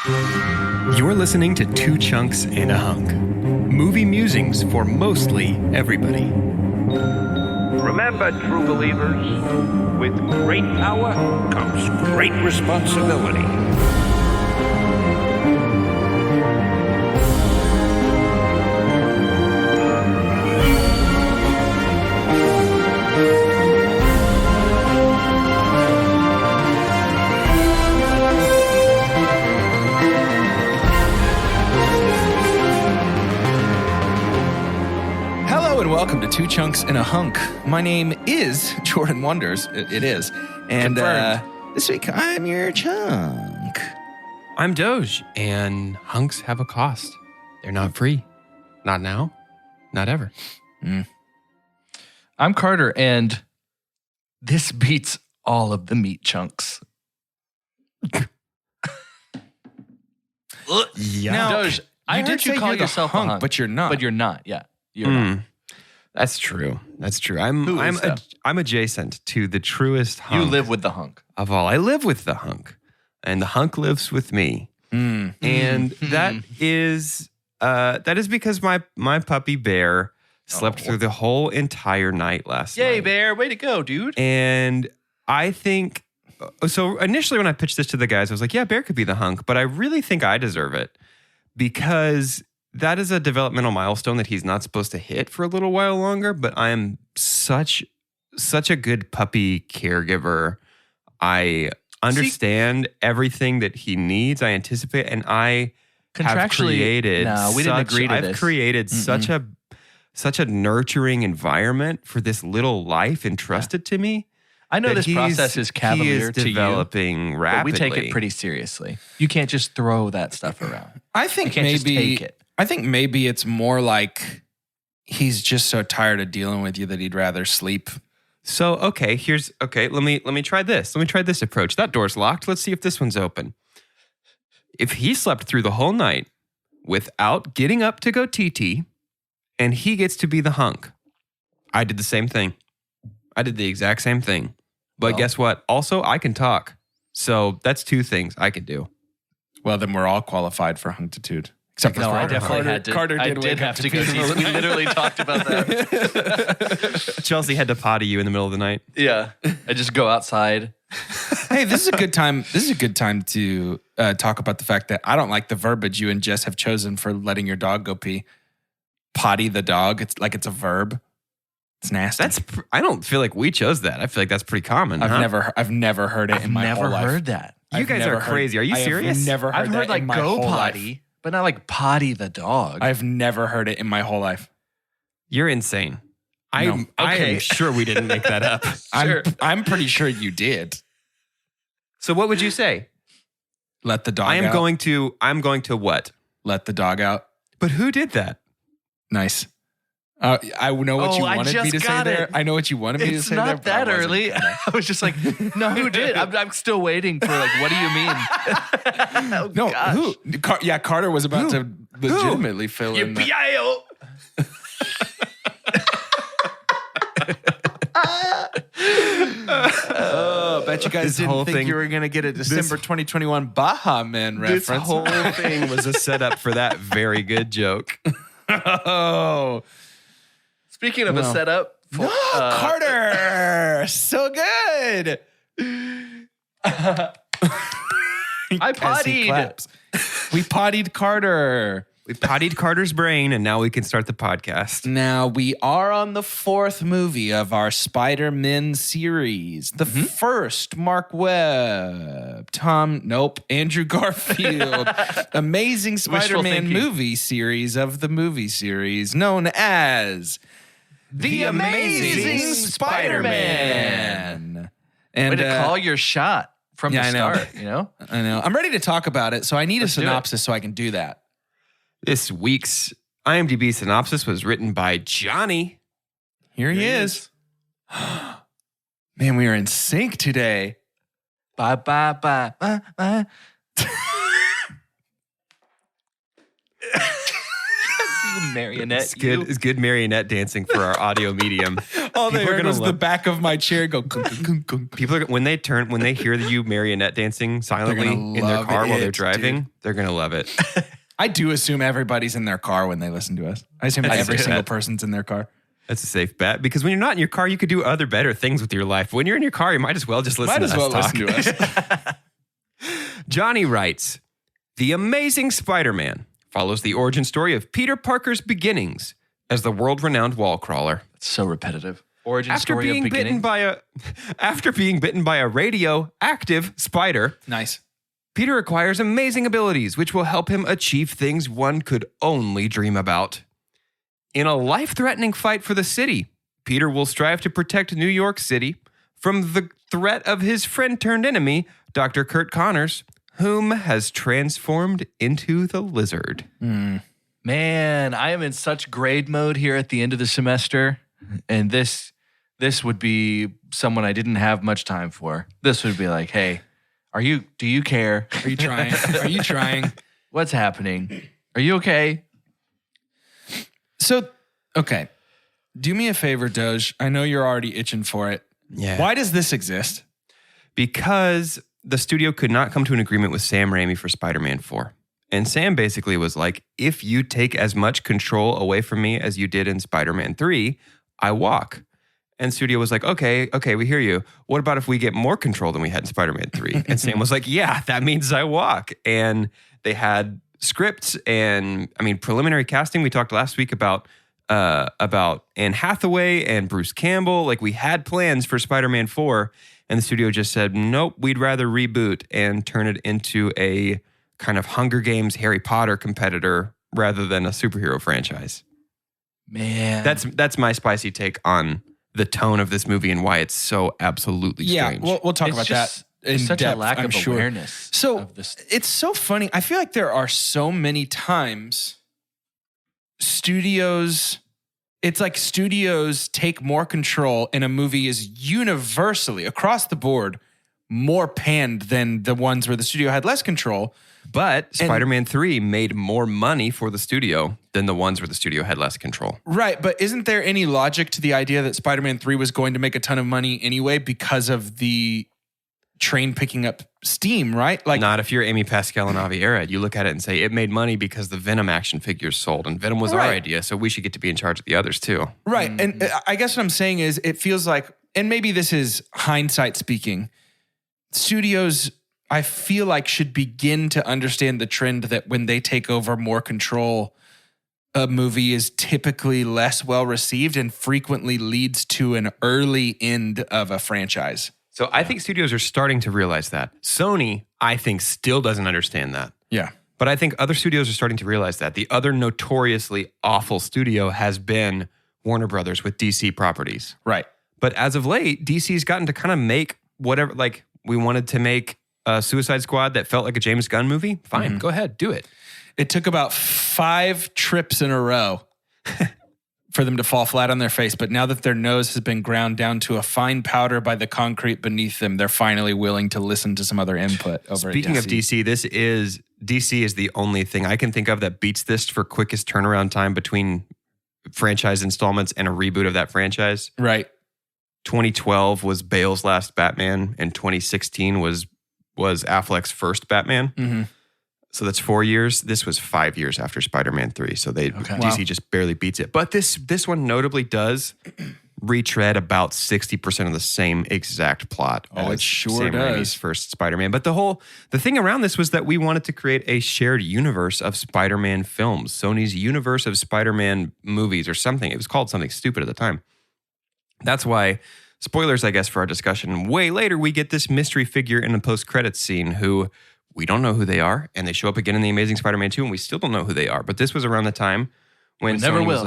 You're listening to Two Chunks and a Hunk. Movie musings for mostly everybody. Remember, true believers, with great power comes great responsibility. And welcome to Two Chunks and a Hunk. My name is Jordan Wonders. It is. And this week I'm your chunk. I'm Doge, and hunks have a cost. They're not free. Not now, not ever. I'm Carter, and this beats all of the meat chunks. Now, Doge, I heard you call yourself a hunk, but you're not. But you're not, yeah. You're not. That's true. That's true. I'm adjacent to the truest hunk. You live with the hunk. Of all. I live with the hunk. And the hunk lives with me. And that is because my puppy Bear slept through the whole entire night last night. Yay, Bear. Way to go, dude. And I think, so initially when I pitched this to the guys, I was like, yeah, Bear could be the hunk, but I really think I deserve it because that is a developmental milestone that he's not supposed to hit for a little while longer, but I am such a good puppy caregiver. I understand everything that he needs. I anticipate, and I have created. No, we didn't agree to this. I've created such a nurturing environment for this little life entrusted to me. I know this process is cavalier to you. He is developing rapidly. But we take it pretty seriously. You can't just throw that stuff around. I think you can't just take it. I think maybe it's more like he's just so tired of dealing with you that he'd rather sleep. So, let me try this. Let me try this approach. That door's locked. Let's see if this one's open. If he slept through the whole night without getting up to go TT, and he gets to be the hunk, I did the same thing. I did the exact same thing. But guess what? Also, I can talk. So that's two things I can do. Well, then we're all qualified for hunkitude. Except for I Carter. definitely had to. Carter did have to go. We literally talked about that. Chelsea had to potty you in the middle of the night. Yeah, I just go outside. Hey, this is a good time. This is a good time to talk about the fact that I don't like the verbiage you and Jess have chosen for letting your dog go pee. Potty the dog. It's like it's a verb. It's nasty. I don't feel like we chose that. I feel like that's pretty common. I've never heard it in my whole life. I've never heard that. You guys are crazy. Are you serious? I've never heard I've heard that in my go whole potty, life. but not like potty the dog. I've never heard it in my whole life. You're insane. No. I am sure we didn't make that up. Sure. I'm pretty sure you did. So what would you say? Let the dog out. I'm going to what? Let the dog out. But who did that? Nice. I know what you wanted me to say there. I know what you wanted me to say there. It's not that early. I was just like, no, who did? I'm still waiting for like, what do you mean? No, gosh. Who? Carter was about to legitimately fill in. Bet you guys didn't think you were going to get a December 2021 Baha Men reference. This whole thing was a setup for that very good joke. Oh. Speaking of a setup. Carter! So good! I pottied. We pottied Carter. We pottied Carter's brain, and now we can start the podcast. Now, we are on the fourth movie of our Spider-Man series. The first, Mark Webb, Andrew Garfield, Amazing Spider-Man movie series of the movie series known as The Amazing Spider-Man. And way to call your shot from the start, you know? I know. I'm ready to talk about it, so I need a synopsis so I can do that. This week's IMDb synopsis was written by Johnny. Here he is. Man, we are in sync today. Bye, bye, bye, bye, bye. Marionette. It's good marionette dancing for our audio medium. All they People are heard gonna was the love- back of my chair go. Gunk, gunk, gunk. People are when they hear you marionette dancing silently gonna in their love car while they're it, driving, dude. they're gonna love it. I do assume everybody's in their car when they listen to us. I assume every single person's in their car. That's a safe bet because when you're not in your car, you could do other better things with your life. When you're in your car, you might as well just listen to us talk. listen to us. Johnny writes, The Amazing Spider-Man follows the origin story of Peter Parker's beginnings as the world-renowned wall crawler. It's so repetitive. Origin After story being of beginning. bitten by a radioactive spider, Nice. Peter acquires amazing abilities which will help him achieve things one could only dream about. In a life-threatening fight for the city, Peter will strive to protect New York City from the threat of his friend-turned-enemy, Dr. Kurt Connors, whom has transformed into the Lizard. Man, I am in such grade mode here at the end of the semester, and this would be someone I didn't have much time for. This would be like, hey, do you care? Are you trying? Are you trying? What's happening? Are you okay? So, okay. Do me a favor, Doge. I know you're already itching for it. Yeah. Why does this exist? Because the studio could not come to an agreement with Sam Raimi for Spider-Man 4. And Sam basically was like, if you take as much control away from me as you did in Spider-Man 3, I walk. And studio was like, okay, we hear you. What about if we get more control than we had in Spider-Man 3? And Sam was like, yeah, that means I walk. And they had scripts and, preliminary casting. We talked last week about Anne Hathaway and Bruce Campbell. Like, we had plans for Spider-Man 4, and the studio just said, nope, we'd rather reboot and turn it into a kind of Hunger Games, Harry Potter competitor rather than a superhero franchise. Man. That's my spicy take on the tone of this movie and why it's so absolutely strange. Yeah, we'll talk about that in such depth, a lack I'm of sure. awareness. So of this. it's so funny. I feel like there are so many times studios take more control and a movie is universally across the board more panned than the ones where the studio had less control. But Spider-Man 3 made more money for the studio than the ones where the studio had less control. Right, but isn't there any logic to the idea that Spider-Man 3 was going to make a ton of money anyway because of the train picking up steam, right? Like, not if you're Amy Pascal and Avi Arad. You look at it and say, it made money because the Venom action figures sold, and Venom was our Right. idea, so we should get to be in charge of the others too. right. And I guess what I'm saying is it feels like, and maybe this is hindsight speaking, studios, I feel like, should begin to understand the trend that when they take over more control, a movie is typically less well received and frequently leads to an early end of a franchise. So I think studios are starting to realize that. Sony, I think, still doesn't understand that. Yeah. But I think other studios are starting to realize that. The other notoriously awful studio has been Warner Brothers with DC properties. Right. But as of late, DC's gotten to kind of make whatever, like we wanted to make a Suicide Squad that felt like a James Gunn movie. Fine, go ahead, do it. It took about 5 trips in a row for them to fall flat on their face. But now that their nose has been ground down to a fine powder by the concrete beneath them, they're finally willing to listen to some other input over Speaking at of DC, DC is the only thing I can think of that beats this for quickest turnaround time between franchise installments and a reboot of that franchise. Right. 2012 was Bale's last Batman, and 2016 was Affleck's first Batman. Mm-hmm. So that's 4 years. This was 5 years after Spider-Man 3. So DC Wow. just barely beats it. But this one notably does retread about 60% of the same exact plot. Oh, it as sure Sam does. Raimi's first Spider-Man. But the thing around this was that we wanted to create a shared universe of Spider-Man films. Sony's universe of Spider-Man movies or something. It was called something stupid at the time. That's why, spoilers, I guess, for our discussion, way later we get this mystery figure in the post-credits scene who we don't know who they are, and they show up again in The Amazing Spider-Man 2, and we still don't know who they are. But this was around the time when Sony was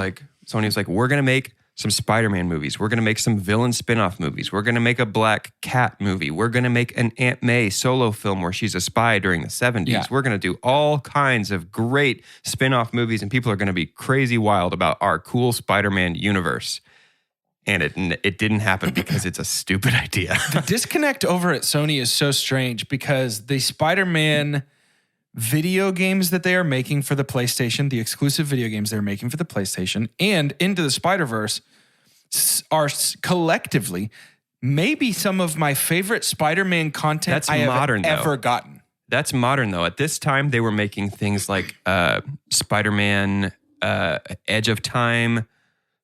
like, we're going to make some Spider-Man movies. We're going to make some villain spin-off movies. We're going to make a Black Cat movie. We're going to make an Aunt May solo film where she's a spy during the 70s. Yeah. We're going to do all kinds of great spin-off movies, and people are going to be crazy wild about our cool Spider-Man universe. And it didn't happen because it's a stupid idea. The disconnect over at Sony is so strange because the Spider-Man video games that they are making for the PlayStation, the exclusive video games they're making for the PlayStation, and Into the Spider-Verse are collectively maybe some of my favorite Spider-Man content That's I have modern, though. ever gotten. That's modern, though. At this time, they were making things like Spider-Man Edge of Time,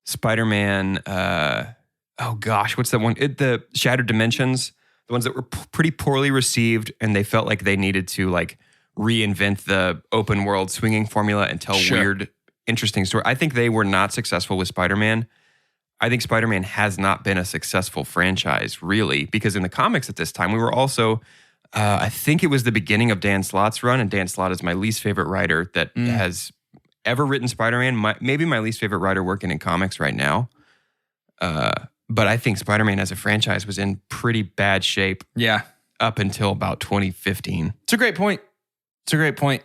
Spider-Man, oh gosh, what's that one? The Shattered Dimensions, the ones that were pretty poorly received, and they felt like they needed to like reinvent the open world swinging formula and tell weird, interesting story. I think they were not successful with Spider-Man. I think Spider-Man has not been a successful franchise, really, because in the comics at this time, we were also, I think it was the beginning of Dan Slott's run, and Dan Slott is my least favorite writer that has ever written Spider-Man. Maybe my least favorite writer working in comics right now. But I think Spider-Man as a franchise was in pretty bad shape. Yeah. Up until about 2015. It's a great point.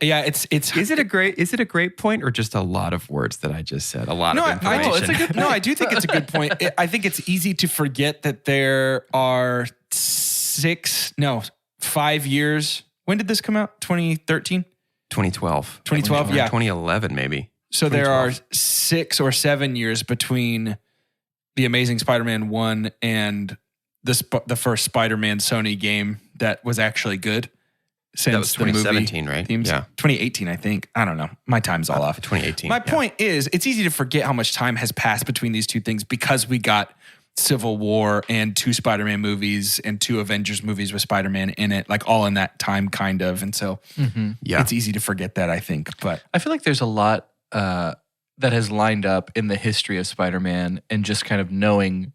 Yeah, it's. Is it a great point or just a lot of words that I just said? A lot of information. I do think it's a good point. I think it's easy to forget that there are 5 years. When did this come out? 2013? 2012. 2012, yeah. 2011 maybe. So there are 6 or 7 years between The Amazing Spider-Man 1 and the first Spider-Man Sony game that was actually good. Since that was 2017, right? Themes. Yeah. 2018, I think. I don't know. My time's all off. 2018. My point is, it's easy to forget how much time has passed between these two things because we got Civil War and 2 Spider-Man movies and 2 Avengers movies with Spider-Man in it, like all in that time, kind of. And so it's easy to forget that, I think. But I feel like there's a lot that has lined up in the history of Spider-Man and just kind of knowing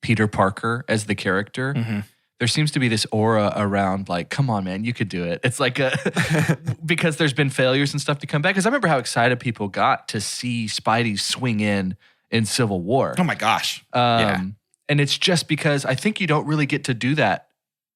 Peter Parker as the character. Mm-hmm. There seems to be this aura around like, come on, man, you could do it. It's like because there's been failures and stuff to come back. Because I remember how excited people got to see Spidey swing in Civil War. Oh my gosh. And it's just because I think you don't really get to do that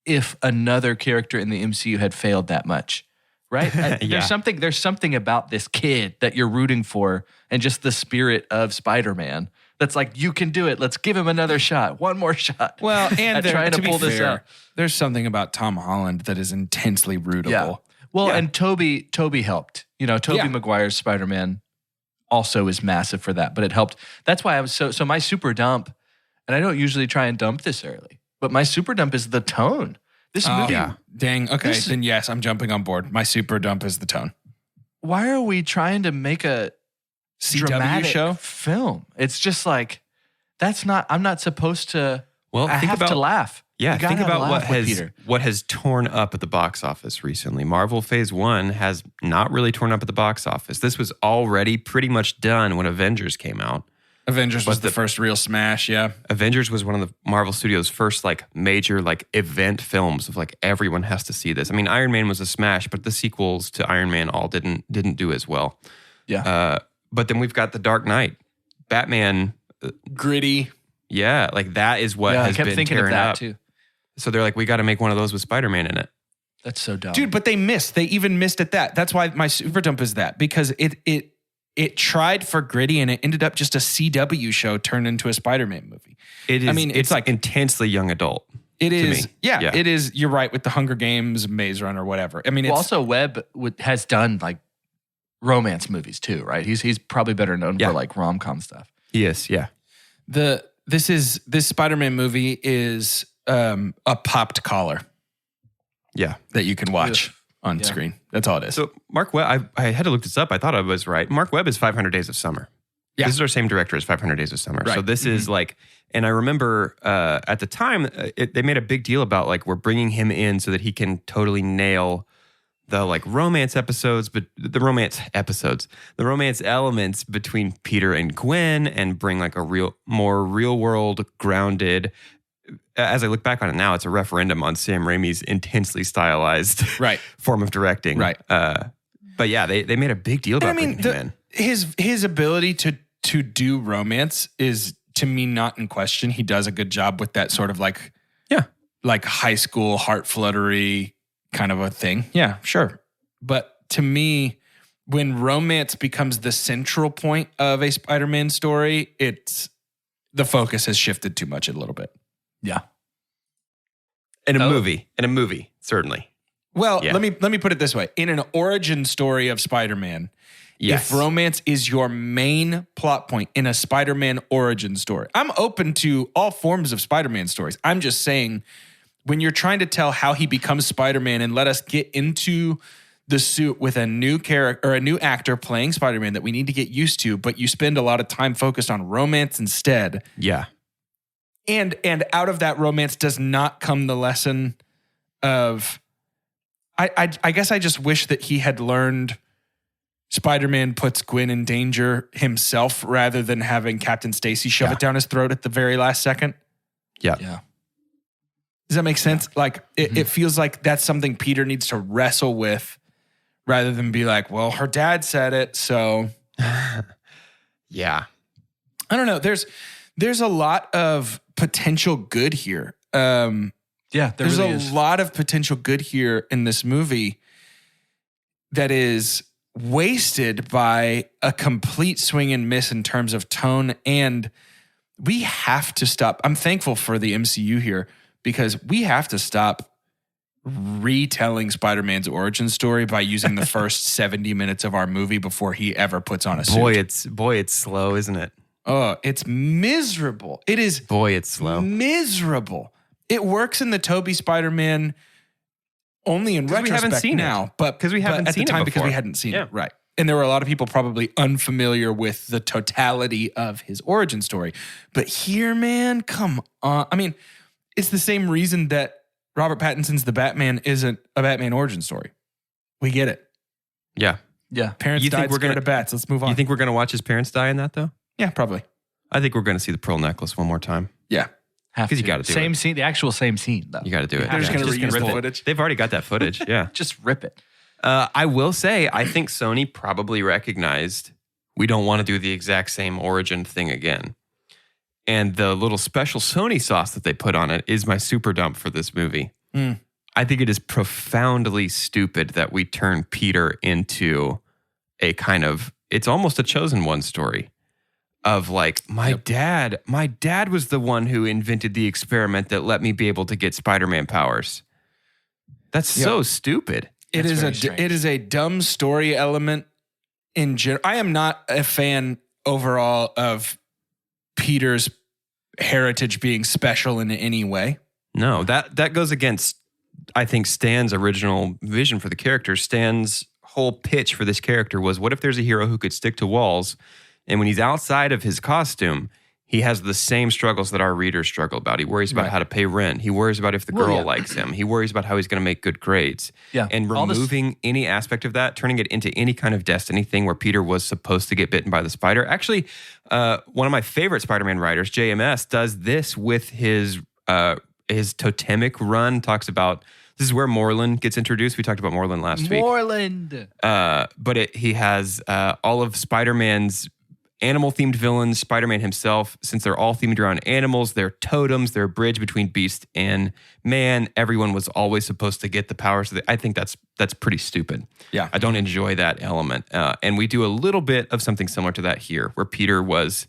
if another character in the MCU had failed that much, right? There's something about this kid that you're rooting for and just the spirit of Spider-Man. That's like, you can do it. Let's give him another shot. One more shot. Well, and trying to pull this out. There's something about Tom Holland that is intensely rootable. Yeah. Well, and Toby helped. Tobey Maguire's Spider-Man also is massive for that, but it helped. That's why I was so my super dump, and I don't usually try and dump this early, but my super dump is the tone. This movie. Dang. Okay. Then yes, I'm jumping on board. My super dump is the tone. Why are we trying to make a CW dramatic show film? It's just like, I'm not supposed to. Well, I have to laugh. Yeah, think about what has torn up at the box office recently. Marvel Phase 1 has not really torn up at the box office. This was already pretty much done when Avengers came out. Avengers was the first real smash, yeah. Avengers was one of the Marvel Studios' first like major like event films of like everyone has to see this. I mean, Iron Man was a smash, but the sequels to Iron Man all didn't do as well. Yeah. But then we've got The Dark Knight, Batman, gritty. Yeah, like that is what has been thinking tearing of that up. too. So they're like, we got to make one of those with Spider-Man in it. That's so dumb, dude. But they missed. They even missed at that. That's why my super dump is that, because it tried for gritty and it ended up just a CW show turned into a Spider-Man movie. It is. I mean, it's like intensely young adult. It is. Yeah, it is. You're right with the Hunger Games, Maze Runner, whatever. I mean, it's also Webb has done like romance movies too, right? He's probably better known for like rom-com stuff. Yes, yeah. This Spider-Man movie is a popped collar. Yeah, that you can watch on screen. That's all it is. So Mark Webb, I had to look this up. I thought I was right. Mark Webb is 500 Days of Summer. Yeah. This is our same director as 500 Days of Summer. Right. So this is like, and I remember at the time they made a big deal about like we're bringing him in so that he can totally nail the like romance elements between Peter and Gwen and bring like a more real world grounded. As I look back on it now, it's a referendum on Sam Raimi's intensely stylized form of directing. Right. But yeah, they made a big deal about bringing him in. His ability to do romance is, to me, not in question. He does a good job with that sort of like high school heart fluttery kind of a thing. Yeah, sure. But to me, when romance becomes the central point of a Spider-Man story, the focus has shifted too much a little bit. Yeah. In a movie, certainly. Well, Yeah. let me put it this way. In an origin story of Spider-Man, Yes. if romance is your main plot point in a Spider-Man origin story, I'm open to all forms of Spider-Man stories. I'm just saying, when you're trying to tell how he becomes Spider-Man and let us get into the suit with a new character or a new actor playing Spider-Man that we need to get used to, but you spend a lot of time focused on romance instead. Yeah. And out of that romance does not come the lesson of, I guess I just wish that he had learned Spider-Man puts Gwen in danger himself rather than having Captain Stacy shove it down his throat at the very last second. Yeah. Yeah. Does that make sense? Like it feels like that's something Peter needs to wrestle with rather than be like, well, her dad said it. So Yeah. I don't know. There's a lot of potential good here. Yeah, There's really a is. lot of potential good here in this movie that is wasted by a complete swing and miss in terms of tone. And we have to stop. I'm thankful for the MCU here because we have to stop retelling Spider-Man's origin story by using the first 70 minutes of our movie before he ever puts on a suit. Boy, it's slow, isn't it? Oh, it's miserable. It is Boy, it's slow. miserable. It works in the Tobey Spider-Man only in 'Cause we retrospect haven't seen it. now, but 'Cause we haven't at seen the it time because we before. hadn't seen Yeah. it, right? And there were a lot of people probably unfamiliar with the totality of his origin story. But here, man, come on. I mean, it's the same reason that Robert Pattinson's The Batman isn't a Batman origin story. We get it. Yeah. Yeah. Parents You think died we're scared gonna- of bats. Let's move on. You think we're going to watch his parents die in that, though? Yeah, probably. I think we're going to see the pearl necklace one more time. Yeah. Have 'Cause you to. gotta do Same it. scene, the actual same scene, though. You got to do it. They're just Yeah. going to reuse rip the it. footage. They've already got that footage. Yeah. Just rip it. I will say, I think Sony probably recognized we don't want to do the exact same origin thing again. And the little special Sony sauce that they put on it is my super dump for this movie. Mm. I think it is profoundly stupid that we turn Peter into a kind of, it's almost a chosen one story of like, my dad was the one who invented the experiment that let me be able to get Spider-Man powers. That's so stupid. It That's is very strange. it is a dumb story element in general. I am not a fan overall of Peter's heritage being special in any way. No, that goes against, I think, Stan's original vision for the character. Stan's whole pitch for this character was, what if there's a hero who could stick to walls, and when he's outside of his costume, he has the same struggles that our readers struggle about. He worries about how to pay rent. He worries about if the girl likes him. He worries about how he's going to make good grades. Yeah. And All this- removing any aspect of that, turning it into any kind of Destiny thing where Peter was supposed to get bitten by the spider. Actually, one of my favorite Spider-Man writers, JMS, does this with his totemic run. Talks about, this is where Moreland gets introduced. We talked about Moreland last week. Moreland. But he has all of Spider-Man's animal-themed villains, Spider-Man himself, since they're all themed around animals, they're totems, they're a bridge between beast and man. Everyone was always supposed to get the powers. I think that's pretty stupid. Yeah. I don't enjoy that element. And we do a little bit of something similar to that here, where Peter was,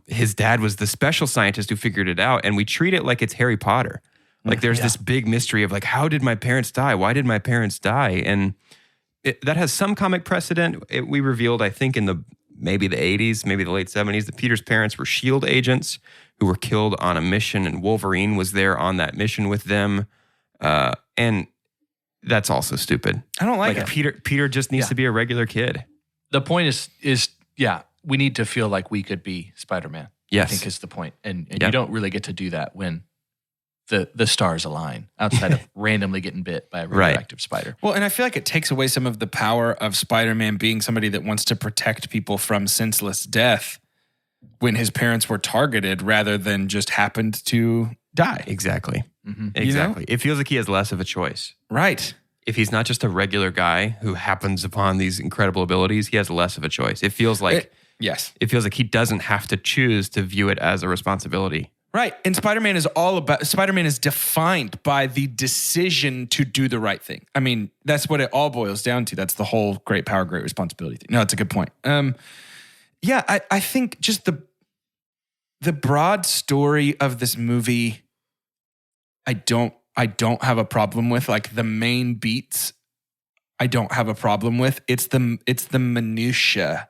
his dad was the special scientist who figured it out, and we treat it like it's Harry Potter. Like there's this big mystery of like, how did my parents die? Why did my parents die? And that has some comic precedent. We revealed, I think, in maybe the 80s, maybe the late 70s, that Peter's parents were SHIELD agents who were killed on a mission, and Wolverine was there on that mission with them. And that's also stupid. I don't like it. Peter just needs to be a regular kid. The point is we need to feel like we could be Spider-Man. Yes. I think is the point. And Yep. you don't really get to do that when the stars align outside of randomly getting bit by a radioactive spider. Well, and I feel like it takes away some of the power of Spider-Man being somebody that wants to protect people from senseless death when his parents were targeted rather than just happened to die. Exactly. Mm-hmm. Exactly. It feels like he has less of a choice. Right. If he's not just a regular guy who happens upon these incredible abilities, he has less of a choice. It feels like Yes. it feels like he doesn't have to choose to view it as a responsibility. Right. And Spider-Man is defined by the decision to do the right thing. I mean, that's what it all boils down to. That's the whole great power, great responsibility thing. No, it's a good point. I think just the broad story of this movie, I don't I don't have a problem with. Like the main beats, I don't have a problem with. It's the minutia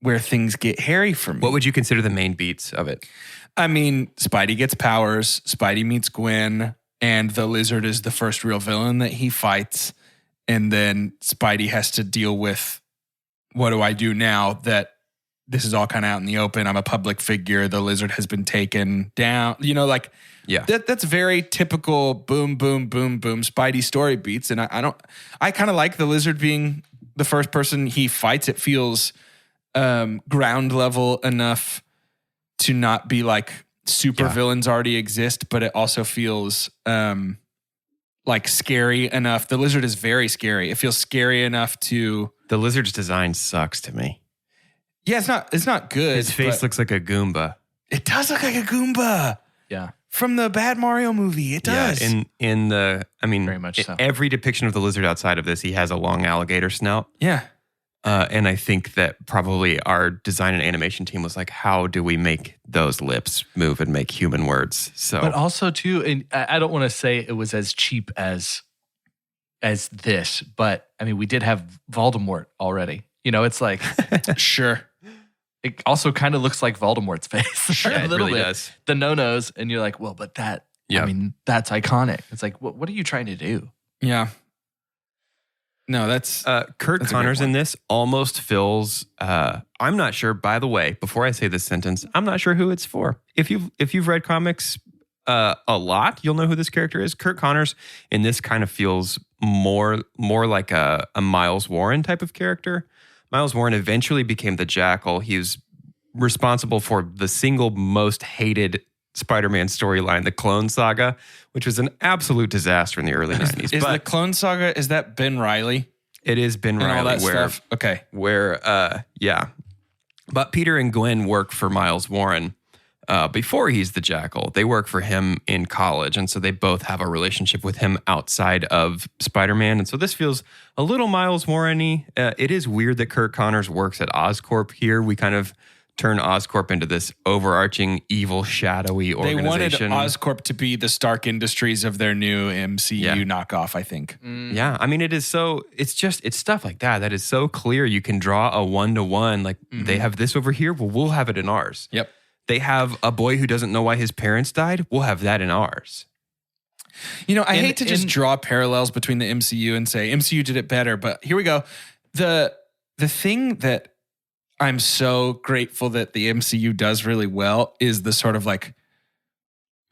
where things get hairy for me. What would you consider the main beats of it? I mean, Spidey gets powers, Spidey meets Gwen, and the Lizard is the first real villain that he fights. And then Spidey has to deal with, what do I do now that this is all kind of out in the open? I'm a public figure. The Lizard has been taken down. You know, like, Yeah. that's very typical boom, boom, boom, boom Spidey story beats. And I kind of like the Lizard being the first person he fights. It feels ground level enough to not be like super villains already exist, but it also feels like scary enough. The Lizard is very scary. It feels scary enough to... The Lizard's design sucks to me. Yeah, it's not good. His face looks like a Goomba. It does look like a Goomba. Yeah. From the bad Mario movie. It does. Yeah, in the, I mean, Very much so. every depiction of the Lizard outside of this, he has a long alligator snout. Yeah. And I think that probably our design and animation team was like, how do we make those lips move and make human words? So, But also too, and I don't want to say it was as cheap as this, but I mean, we did have Voldemort already. You know, it's like, Sure. it also kind of looks like Voldemort's face. Sure, a it little really bit. does. The no-nos, and you're like, well, but that, Yeah. I mean, that's iconic. It's like, what are you trying to do? Yeah. No, that's... Kurt That's a Connors great in this almost feels. I'm not sure. By the way, before I say this sentence, I'm not sure who it's for. If you've read comics a lot, you'll know who this character is. Kurt Connors in this kind of feels more like a Miles Warren type of character. Miles Warren eventually became the Jackal. He was responsible for the single most hated Spider-Man storyline, the Clone Saga, which was an absolute disaster in the early 90s. Is but the Clone Saga, is that Ben Reilly? it is Ben And all Reilly that where stuff? Okay. yeah. But Peter and Gwen work for Miles Warren before he's the Jackal. They work for him in college, and so they both have a relationship with him outside of Spider-Man. And so this feels a little Miles Warren-y. It is weird that Kurt Connors works at Oscorp here. We kind of turn Oscorp into this overarching evil, shadowy They wanted organization. Oscorp to be the Stark Industries of their new MCU knockoff, I think. Yeah, I mean, it's stuff like that is so clear. You can draw a one-to-one. Like, they have this over here, well, we'll have it in ours. Yep. They have a boy who doesn't know why his parents died, we'll have that in ours. You know, I hate to just draw parallels between the MCU and say MCU did it better, but here we go. The thing that I'm so grateful that the MCU does really well is the sort of like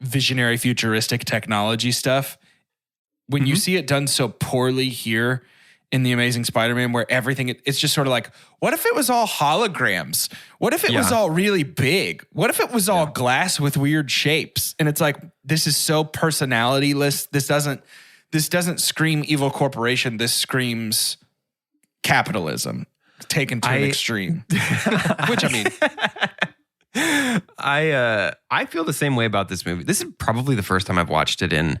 visionary futuristic technology stuff. When you see it done so poorly here in The Amazing Spider-Man, where everything, it's just sort of like, what if it was all holograms? What if it was all really big? What if it was all glass with weird shapes? And it's like, this is so personalityless. This doesn't scream evil corporation. This screams capitalism taken to an extreme. Which, I mean, I feel the same way about this movie. This is probably the first time I've watched it in,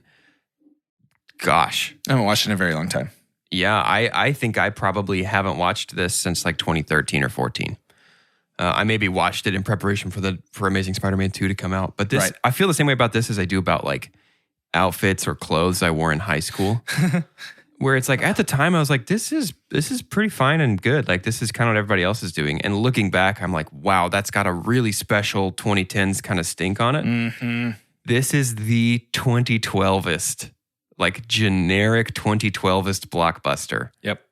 gosh. I haven't watched it in a very long time. Yeah, I think I probably haven't watched this since like 2013 or 14. I maybe watched it in preparation for Amazing Spider-Man 2 to come out. But this, I feel the same way about this as I do about like outfits or clothes I wore in high school. Where it's like, at the time I was like, this is pretty fine and good. Like, this is kind of what everybody else is doing. And looking back, I'm like, wow, that's got a really special 2010s kind of stink on it. Mm-hmm. This is the 2012est, like generic 2012est blockbuster. Yep.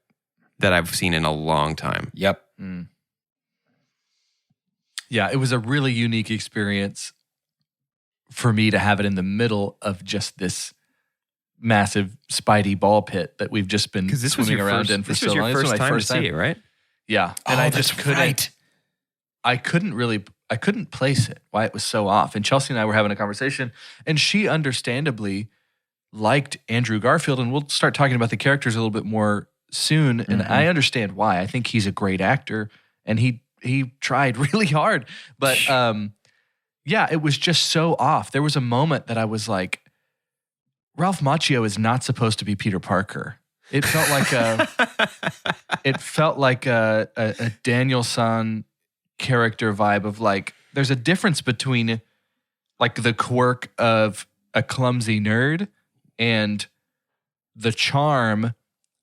That I've seen in a long time. Yep. Yeah, it was a really unique experience for me to have it in the middle of just this massive Spidey ball pit that we've just been swimming around in for so long. This was your first time to see it, right? Yeah. And I just couldn't, right. I couldn't place it, why it was so off. And Chelsea and I were having a conversation, and she understandably liked Andrew Garfield, and we'll start talking about the characters a little bit more soon. And I understand why. I think he's a great actor, and he tried really hard. But yeah, it was just so off. There was a moment that I was like, Ralph Macchio is not supposed to be Peter Parker. It felt like a Danielson character vibe of like, there's a difference between like the quirk of a clumsy nerd and the charm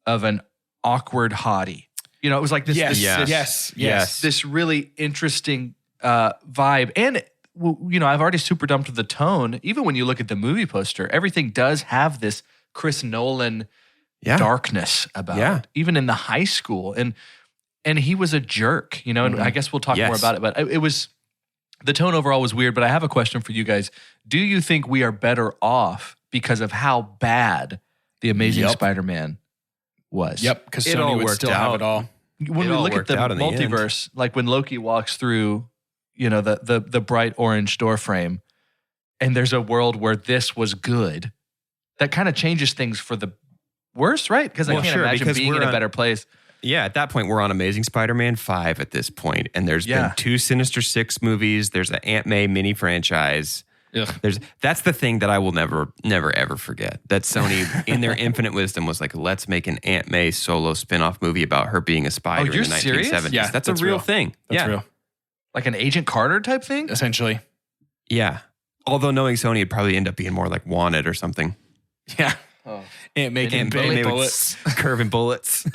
of an awkward hottie. You know, it was like this. This really interesting vibe. And, you know, I've already super dumped the tone. Even when you look at the movie poster, everything does have this Chris Nolan darkness about it, even in the high school. And he was a jerk, you know, and I guess we'll talk more about it. But it was, the tone overall was weird. But I have a question for you guys. Do you think we are better off because of how bad The Amazing Spider-Man was? Yep, because It all Sony would worked still have out. it all. When It we all look at worked the out in the end. multiverse, like when Loki walks through, you know, the bright orange door frame, and there's a world where this was good, that kind of changes things for the worse, right? Because I can't imagine being in a better place. Yeah, at that point, we're on Amazing Spider-Man 5 at this point, and there's been 2 Sinister Six movies. There's an Aunt May mini franchise. That's the thing that I will never, ever forget. That Sony, in their infinite wisdom, was like, let's make an Aunt May solo spin-off movie about her being a spider in you're the 1970s. serious? Yeah, that's a real thing. That's real. Like an Agent Carter type thing? Essentially. Yeah. Although knowing Sony, it'd probably end up being more like Wanted or something. Yeah. Aunt May can build bullets. Curving bullets.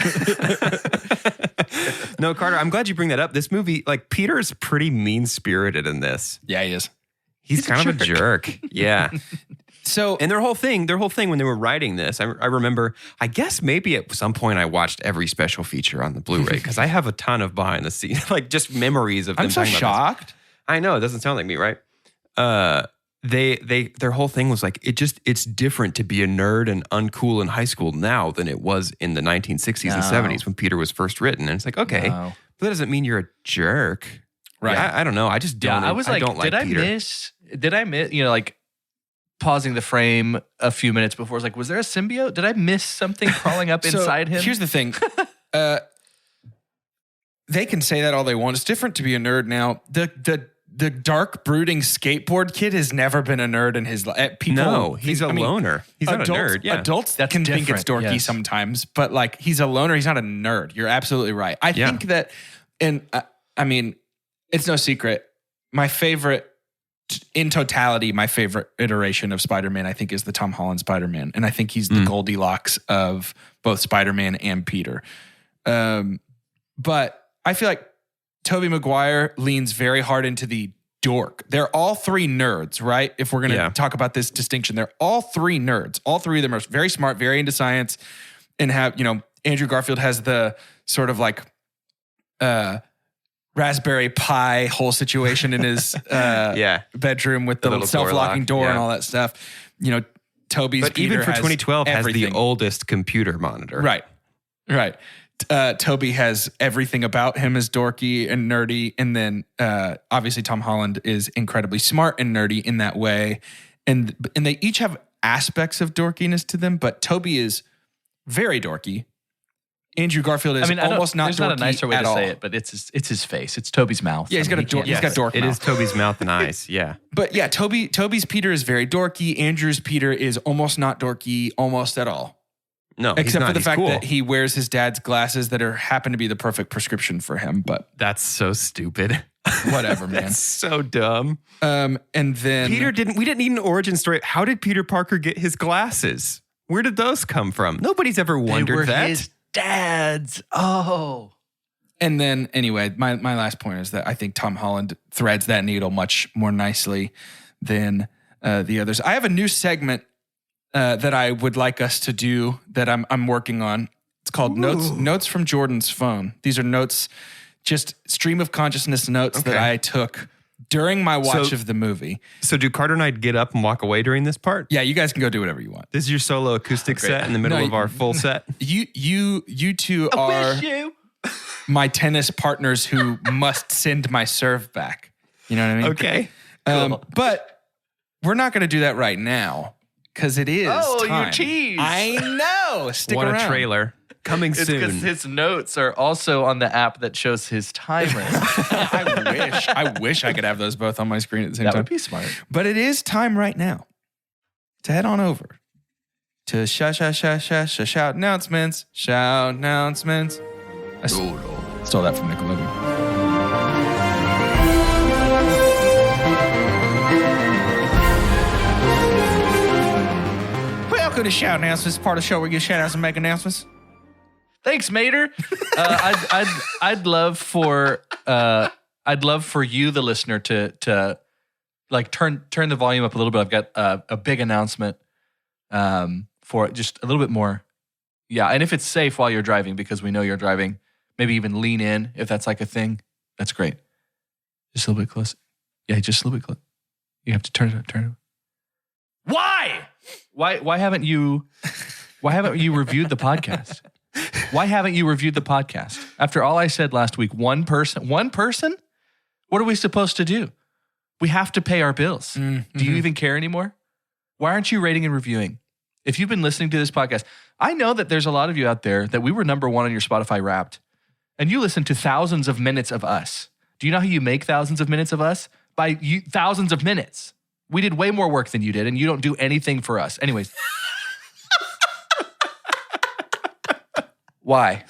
No, Carter, I'm glad you bring that up. This movie, like, Peter is pretty mean-spirited in this. Yeah, he is. He's kind of a jerk. Yeah. So, And their whole thing when they were writing this, I remember, I guess maybe at some point I watched every special feature on the Blu-ray because I have a ton of behind the scenes, like just memories of them I'm so talking about shocked. this. I know, it doesn't sound like me, right? Their whole thing was like, it's different to be a nerd and uncool in high school now than it was in the 1960s and 70s when Peter was first written. And it's like, okay, but that doesn't mean you're a jerk. Right. Yeah, I don't know. I just don't. I was like, don't like Peter. Did I miss, you know, like pausing the frame a few minutes before, I was like, was there a symbiote? Did I miss something crawling up inside him? Here's the thing. They can say that all they want. It's different to be a nerd now. The dark, brooding skateboard kid has never been a nerd in his life. No, he's a loner. He's not a nerd. Yeah. Adults That's can think it's different, dorky yes. sometimes, but like he's a loner. He's not a nerd. You're absolutely right. I think that, and I mean, it's no secret. My favorite, in totality, my favorite iteration of Spider-Man, I think, is the Tom Holland Spider-Man. And I think he's the Goldilocks of both Spider-Man and Peter. But I feel like Tobey Maguire leans very hard into the dork. They're all three nerds, right? If we're going to talk about this distinction, they're all three nerds. All three of them are very smart, very into science, and have, you know, Andrew Garfield has the sort of like Raspberry Pi whole situation in his bedroom with the little self-locking door and all that stuff. You know, Toby's But Peter even for has 2012 everything. has the oldest computer monitor. Right. Toby has everything about him is dorky and nerdy. And then obviously Tom Holland is incredibly smart and nerdy in that way. And they each have aspects of dorkiness to them, but Toby is very dorky. Andrew Garfield is almost not dorky. There's not a nicer way at to all. say it, but it's his face. It's Toby's mouth. Yeah, he's got dork It mouth. is Toby's mouth and eyes. Yeah. But yeah, Toby's Peter is very dorky. Andrew's Peter is almost not dorky, almost at all. No, Except for the He's fact cool. that he wears his dad's glasses that happen to be the perfect prescription for him. But That's so stupid. whatever, man. That's so dumb. And then We didn't need an origin story. How did Peter Parker get his glasses? Where did those come from? Nobody's ever They wondered were that. his dad's. Oh. And then, anyway, my last point is that I think Tom Holland threads that needle much more nicely than the others. I have a new segment that I would like us to do that I'm working on. It's called Notes from Jordan's Phone. These are notes, just stream of consciousness notes that I took during my watch of the movie. So do Carter and I get up and walk away during this part? Yeah, you guys can go do whatever you want. This is your solo acoustic set in the middle of our full set? You two are my tennis partners who must send my serve back. You know what I mean? Okay. Cool. But we're not going to do that right now because it is time. you teased. I know. Stick What around. a trailer. Coming It's soon. because his notes are also on the app that shows his timer. I wish I could have those both on my screen at the same That time. would be smart. But it is time right now to head on over to shout announcements. Shout announcements. I stole that from Nickelodeon. go to shout announcements. Part of the show where we give shout outs and make announcements. Thanks, Mater. I'd love for you, the listener, to like turn the volume up a little bit. I've got a big announcement for just a little bit more. Yeah, and if it's safe while you're driving, because we know you're driving, maybe even lean in if that's like a thing. That's great. Just a little bit close. Yeah, just a little bit close. You have to turn it up. Why? Why haven't you reviewed the podcast? Why haven't you reviewed the podcast? After all I said last week, one person? What are we supposed to do? We have to pay our bills. Mm-hmm. Do you even care anymore? Why aren't you rating and reviewing? If you've been listening to this podcast, I know that there's a lot of you out there that we were number one on your Spotify Wrapped, and you listen to thousands of minutes of us. Do you know how you make thousands of minutes of us? By thousands of minutes. We did way more work than you did, and you don't do anything for us. Anyways. Why?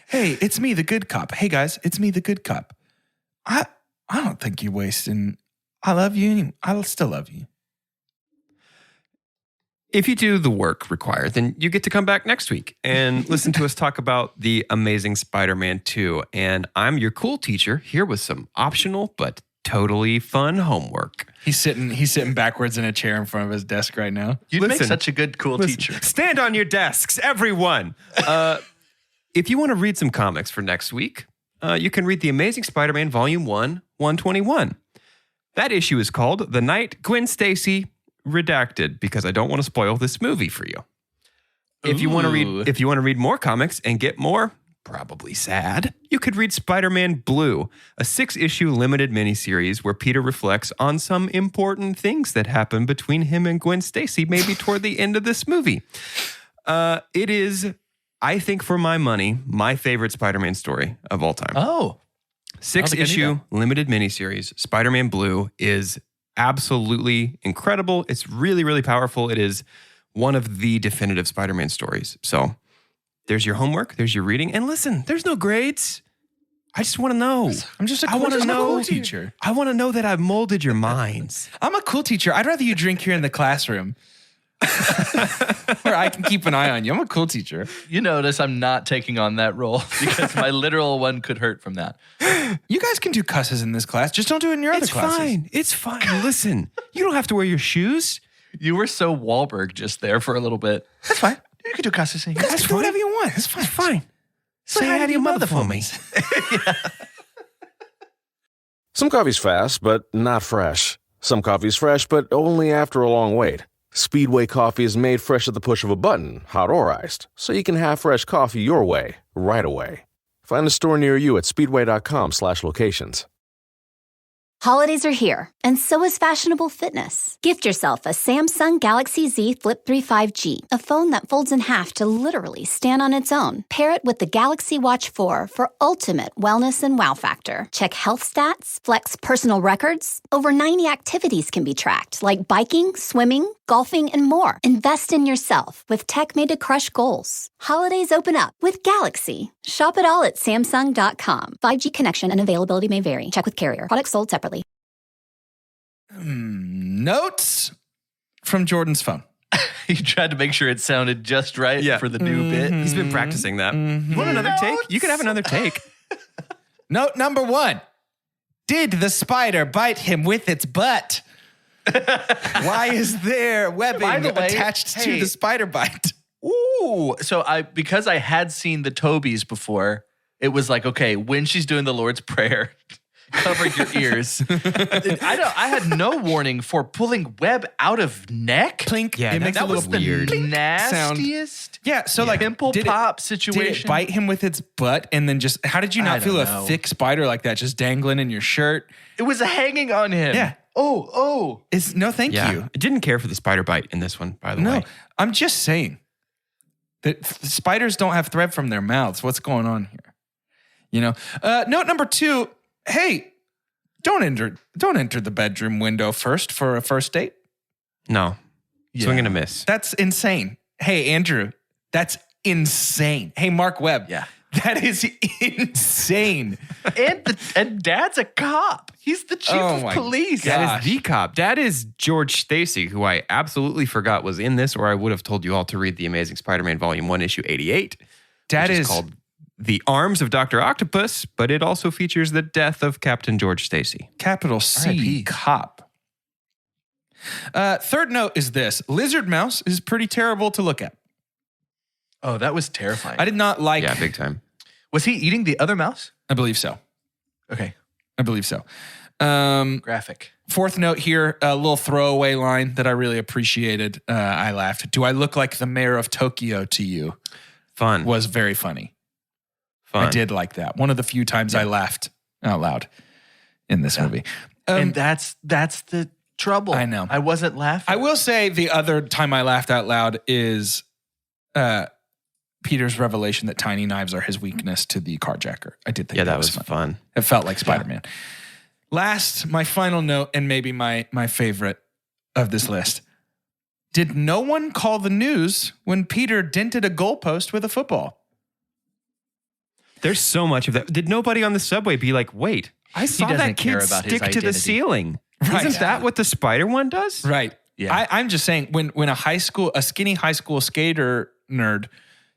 Hey, it's me, the good cop. Hey, guys, it's me, the good cop. I don't think you're wasting. I love you anyway. I'll still love you. If you do the work required, then you get to come back next week and listen to us talk about the Amazing Spider-Man 2. And I'm your cool teacher here with some optional but totally fun homework. He's sitting backwards in a chair in front of his desk right now. You'd make such a good cool teacher. Stand on your desks, everyone. If you want to read some comics for next week, you can read The Amazing Spider-Man Volume 1, 121. That issue is called The Night Gwen Stacy Redacted, because I don't want to spoil this movie for you. If you want to read more comics and get more, probably sad, you could read Spider-Man Blue, a 6-issue limited miniseries where Peter reflects on some important things that happen between him and Gwen Stacy, maybe toward the end of this movie. It is, I think, for my money, my favorite Spider-Man story of all time. Oh. 6-issue limited miniseries, Spider-Man Blue, is absolutely incredible. It's really, really powerful. It is one of the definitive Spider-Man stories. So there's your homework. There's your reading. And listen, there's no grades. I just want to know. I'm just a cool teacher. I want to know that I've molded your minds. I'm a cool teacher. I'd rather you drink here in the classroom where I can keep an eye on you. I'm a cool teacher. You notice I'm not taking on that role because my literal one could hurt from that. You guys can do cusses in this class. Just don't do it in your other classes. It's fine. Listen, you don't have to wear your shoes. You were so Wahlberg just there for a little bit. That's fine. You can do cusses in here. You can do whatever you want. It's fine. It's fine. Say hi to your mother for me. Some coffee's fast, but not fresh. Some coffee's fresh, but only after a long wait. Speedway coffee is made fresh at the push of a button, hot or iced, so you can have fresh coffee your way, right away. Find a store near you at speedway.com/locations. Holidays are here, and so is fashionable fitness. Gift yourself a Samsung Galaxy Z Flip 3 5G, a phone that folds in half to literally stand on its own. Pair it with the Galaxy Watch 4 for ultimate wellness and wow factor. Check health stats, flex personal records. Over 90 activities can be tracked, like biking, swimming, golfing, and more. Invest in yourself with tech made to crush goals. Holidays open up with Galaxy. Shop it all at Samsung.com. 5G connection and availability may vary. Check with carrier. Products sold separately. Notes from Jordan's phone. He tried to make sure it sounded just right for the new bit. He's been practicing that. You want another take? You can have another take. Note number 1. Did the spider bite him with its butt? Why is there webbing attached to the spider bite? Ooh. So because I had seen the Tobies before, it was like, okay, when she's doing the Lord's Prayer, cover your ears. I had no warning for pulling web out of neck. Clink. Yeah, it makes that a little was weird. The nastiest. Yeah, so like pimple pop situation. Did it bite him with its butt and then just, how did you not feel a thick spider like that just dangling in your shirt? It was hanging on him. Yeah. Oh. No, thank you. I didn't care for the spider bite in this one, by the way. No, I'm just saying that spiders don't have thread from their mouths. What's going on here? You know. Note number 2. Hey, don't enter the bedroom window first for a first date. No. Swing and a miss. That's insane. Hey, Andrew, that's insane. Hey, Mark Webb. Yeah. That is insane. And Dad's a cop. He's the chief Oh of my police. God. That is the cop. That is George Stacy, who I absolutely forgot was in this, or I would have told you all to read The Amazing Spider-Man Volume 1, Issue 88. That which is called The Arms of Dr. Octopus, but it also features the death of Captain George Stacy. capital C R.I.P. cop. Third note is this. Lizard Mouse is pretty terrible to look at. Oh, that was terrifying. I did not like... Yeah, big time. Was he eating the other mouse? I believe so. Okay. I believe so. Graphic. Fourth note here, a little throwaway line that I really appreciated. I laughed. Do I look like the mayor of Tokyo to you? Fun. Was very funny. Fun. I did like that. One of the few times I laughed out loud in this movie. And that's the trouble. I know. I wasn't laughing. I will say the other time I laughed out loud is Peter's revelation that tiny knives are his weakness to the carjacker. I did think Yeah, that was funny. fun. It felt like Spider-Man. Last, my final note, and maybe my favorite of this list. Did no one call the news when Peter dented a goalpost with a football? There's so much of that. Did nobody on the subway be like, wait, I saw doesn't that care kid about his stick to the identity. ceiling. Right. Isn't that what the spider one does? Right. Yeah. I'm just saying when a skinny high school skater nerd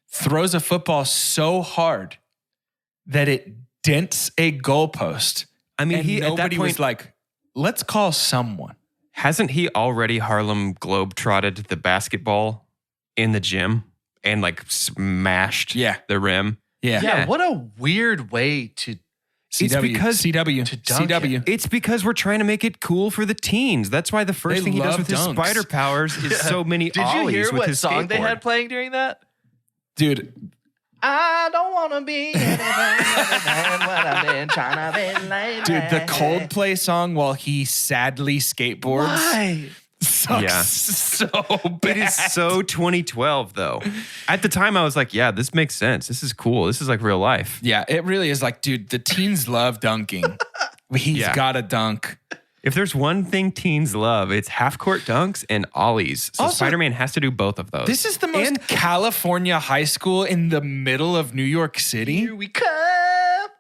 throws a football so hard that it dents a goalpost, I mean, and he at that nobody point was like, let's call someone. hasn't he already Harlem Globe-trotted the basketball in the gym and like smashed the rim? Yeah. yeah, what a weird way to CW. because- CW. to dunk CW. It's because we're trying to make it cool for the teens. That's why the first They thing he does love with his dunks. spider powers is so many Did you ollies hear with what his song they skateboard. had playing during that? Dude, I don't want to be anything other than what I've been trying to be lately. dude, the Coldplay song while he sadly skateboards Why? sucks Yeah. so bad. It is so 2012 though. At the time I was like, yeah, this makes sense. This is cool. This is like real life. Yeah, it really is like, dude, the teens love dunking. He's Yeah. got to dunk. If there's one thing teens love, it's half-court dunks and ollies. So Also- Spider-Man has to do both of those. This is the most California high school in the middle of New York City. Here we come.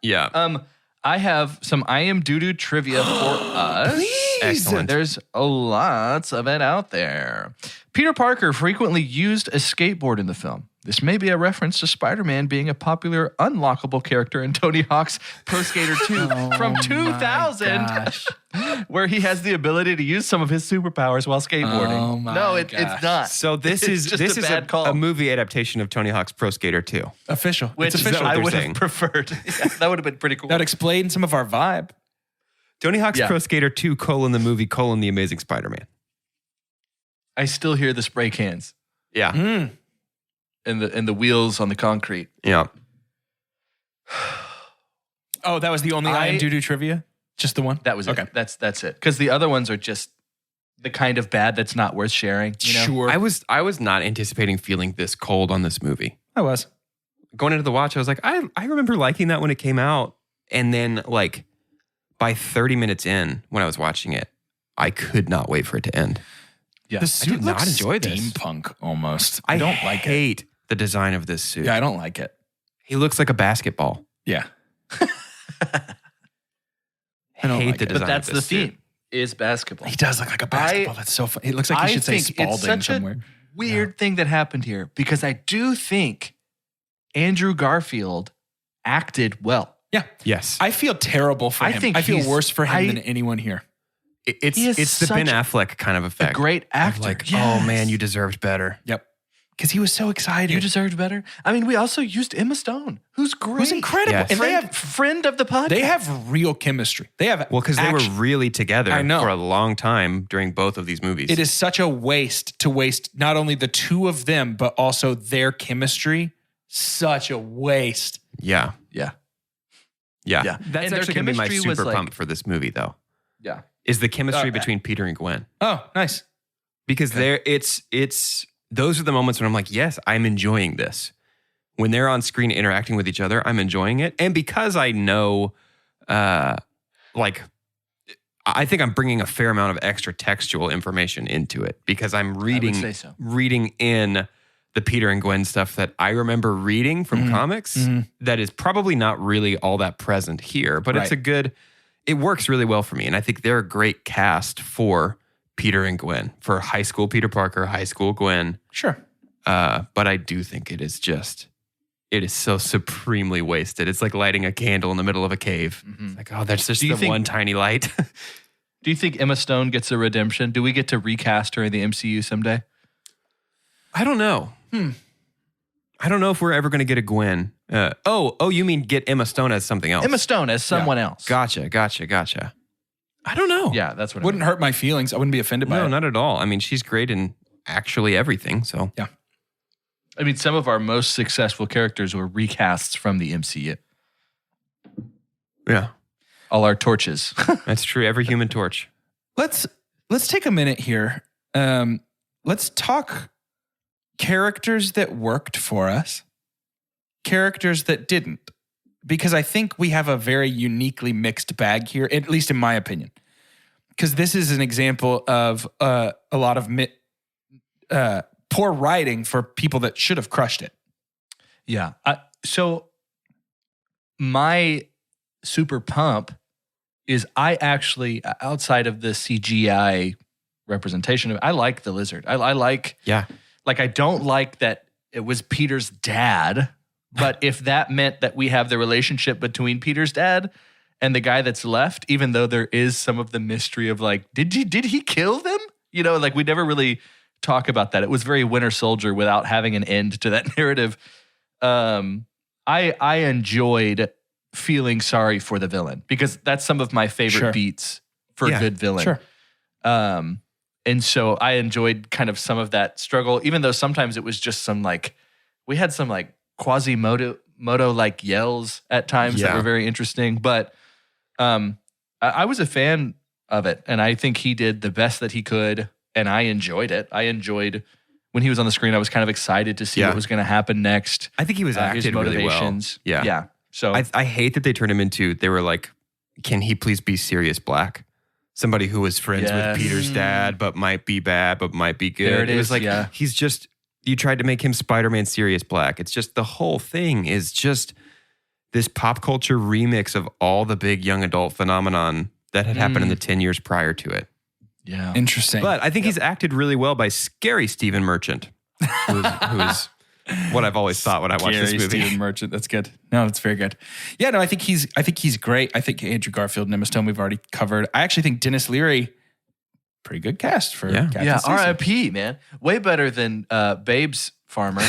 yeah. I have some I Am Doo-Doo trivia for us. Excellent. There's lots of it out there. Peter Parker frequently used a skateboard in the film. This may be a reference to Spider-Man being a popular unlockable character in Tony Hawk's Pro Skater 2 from 2000, where he has the ability to use some of his superpowers while skateboarding. Oh my no, it's gosh. not. So this It's is just this a is bad call. a movie adaptation of Tony Hawk's Pro Skater 2. Official. Which It's official. what I they're would saying. have preferred. Yeah, that would have been pretty cool. That would explain some of our vibe. Tony Hawk's Yeah. Pro Skater 2 : the movie : The Amazing Spider-Man. I still hear the spray cans Yeah. and the wheels on the concrete. Yeah. Oh, that was the only I Am Doo-Doo trivia? Just the one? That was Okay. it. That's it. Because the other ones are just the kind of bad that's not worth sharing. You know? Sure. I was not anticipating feeling this cold on this movie. I was. Going into the watch, I was like, I remember liking that when it came out. And then like by 30 minutes in when I was watching it, I could not wait for it to end. Yeah. The suit did not looks enjoy this. steampunk almost. I don't like it. hate the design of this suit. Yeah, I don't like it. He looks like a basketball. Yeah. I don't hate like the it. design But that's of the this suit. theme is basketball. He does look like a basketball. That's so funny. It looks like he should say think it's Spalding such somewhere. a weird thing that happened here because I do think Andrew Garfield acted well. Yeah. Yes. I feel terrible for I him. think I feel he's- worse for him I- than anyone here. It's He is the Ben such Affleck kind of effect. A great Of actor. like, Yes. oh man, you deserved better. Yep. Because he was so excited. You deserved better. I mean, we also used Emma Stone, who's great. Who's incredible. Yes. And Friend of the podcast. they have real chemistry. They have Well, because they were really together I know. for a long time during both of these movies. It is such a waste to waste not only the two of them, but also their chemistry. Such a waste. Yeah. Yeah. Yeah. Yeah. That's And their actually going to be my chemistry was super like- pump for this movie, though, Yeah. is the chemistry Okay. between Peter and Gwen. Oh, nice. Because it's those are the moments when I'm like, yes, I'm enjoying this. When they're on screen interacting with each other, I'm enjoying it. And because I know, like, I think I'm bringing a fair amount of extra textual information into it because I'm would reading say so. reading in the Peter and Gwen stuff that I remember reading from comics that is probably not really all that present here, but it's it works really well for me. And I think they're a great cast for Peter and Gwen, for high school Peter Parker, high school Gwen. Sure. But I do think it is so supremely wasted. It's like lighting a candle in the middle of a cave. It's like, oh, that's just one tiny light. Do you think Emma Stone gets a redemption? Do we get to recast her in the MCU someday? I don't know. I don't know if we're ever going to get a Gwen. You mean get Emma Stone as something else? Emma Stone as someone else. Gotcha. I don't know. Yeah, that's what Wouldn't hurt my feelings. I wouldn't be offended by it. No, not at all. I mean, she's great in actually everything. So Yeah. I mean, some of our most successful characters were recasts from the MCU. yeah, All our torches. that's true. Every Human Torch. Let's take a minute here. Let's talk characters that worked for us, characters that didn't, because I think we have a very uniquely mixed bag here, at least in my opinion. Because this is an example of a lot of poor writing for people that should have crushed it. Yeah. So my super pump is I actually, outside of the CGI representation of it, I like the lizard. I like, I don't like that it was Peter's dad, but if that meant that we have the relationship between Peter's dad and the guy that's left, even though there is some of the mystery of like, did he kill them? You know, like we never really talk about that. It was very Winter Soldier without having an end to that narrative. I enjoyed feeling sorry for the villain because that's some of my favorite beats for a good villain. Sure. And so I enjoyed kind of some of that struggle, even though sometimes it was just some like, we had some like Quasimodo like yells at times that were very interesting. But I was a fan of it, and I think he did the best that he could, and I enjoyed it. I enjoyed when he was on the screen. I was kind of excited to see what was going to happen next. I think he was acted really well. Yeah. So I hate that they turned him into, they were like, can he please be Sirius Black? Somebody who was friends with Peter's dad, but might be bad, but might be good. There it is, was like, he's just, you tried to make him Spider-Man Sirius Black. It's just, the whole thing is just this pop culture remix of all the big young adult phenomenon that had happened in the 10 years prior to it. Yeah. Interesting. But I think he's acted really well by scary Stephen Merchant, who is what I've always thought when I watched this movie. Stephen Merchant. That's good. No, that's very good. Yeah, no, I think he's great. I think Andrew Garfield and Emma Stone we've already covered. I actually think Dennis Leary, pretty good cast for Captain Caesar. R.I.P. man. Way better than Babe's farmer.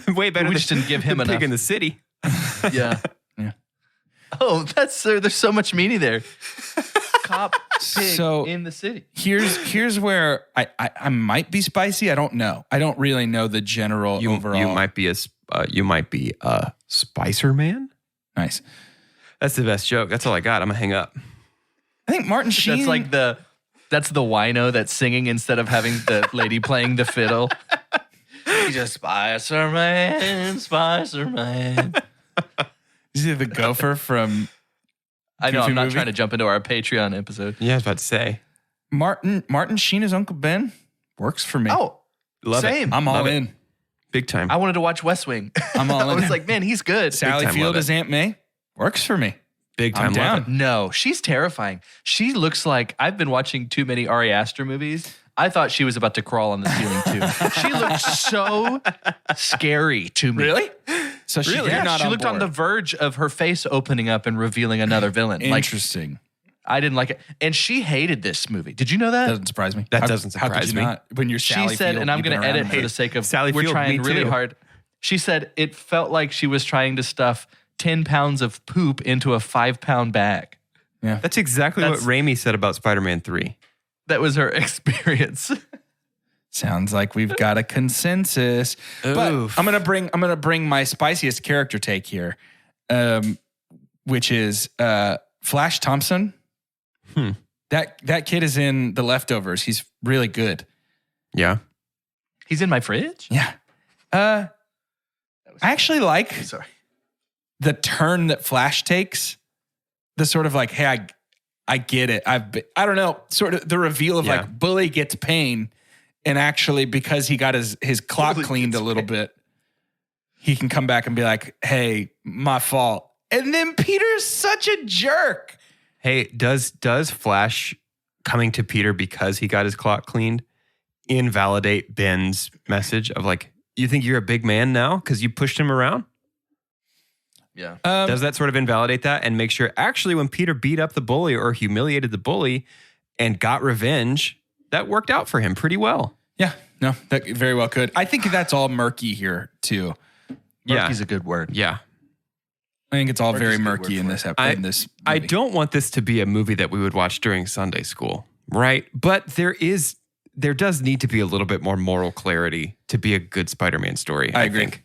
Way better. We just didn't give him enough. Pig in the City. Yeah. Oh, there's so much meaning there. Cop pig in the city. Here's where I might be spicy. I don't know. I don't really know the general overall. You might be a Spicer Man. Nice. That's the best joke. That's all I got. I'm gonna hang up. I think Martin Sheen. That's like that's the wino that's singing instead of having the lady playing the fiddle. He's a Spicer Man, Spicer Man. Is he the gopher from? I know. Goofy I'm not movie? trying to jump into our Patreon episode. Yeah, I was about to say. Martin Sheen as Uncle Ben works for me. Oh, Love same. it. I'm all Love it. in. Big time. I wanted to watch West Wing. I'm all in. I was like, man, he's good. Sally time, Field love as Aunt May works for me. Big time. I'm down. Love it. No, she's terrifying. She looks like I've been watching too many Ari Aster movies. I thought she was about to crawl on the ceiling too. She looked so scary to me. Really? So she Yeah, not she on looked on board. the verge of her face opening up and revealing another villain. Interesting. I didn't like it. And she hated this movie. Did you know that? Doesn't surprise me. That doesn't How could surprise you me. not? When you're Sally She said, Field, and I'm you've been going to edit around for her. the sake of Sally we're Field, trying me really too. hard. She said it felt like she was trying to stuff 10 pounds of poop into a 5-pound bag. That's exactly what Raimi said about Spider-Man 3. That was her experience. Sounds like we've got a consensus. But Oof. I'm gonna bring my spiciest character take here, which is Flash Thompson. That kid is in The Leftovers. He's really good. Yeah. He's in my fridge? Yeah. I actually like Sorry. the turn that Flash takes. The sort of like, hey, I get it. I don't know, sort of the reveal of like Bully gets pain And actually, because he got his clock cleaned a little bit, he can come back and be like, hey, my fault. And then Peter's such a jerk. Hey, does Flash coming to Peter because he got his clock cleaned invalidate Ben's message of like, you think you're a big man now because you pushed him around? Yeah. Does that sort of invalidate that and make sure actually when Peter beat up the bully or humiliated the bully and got revenge, that worked out for him pretty well? Yeah, no, that very well could. I think that's all murky here too. Murky's a good word. Yeah. I think it's all Murky's very a good murky word in for this it. episode. I don't want this to be a movie that we would watch during Sunday school, right? But there does need to be a little bit more moral clarity to be a good Spider-Man story. I agree. think.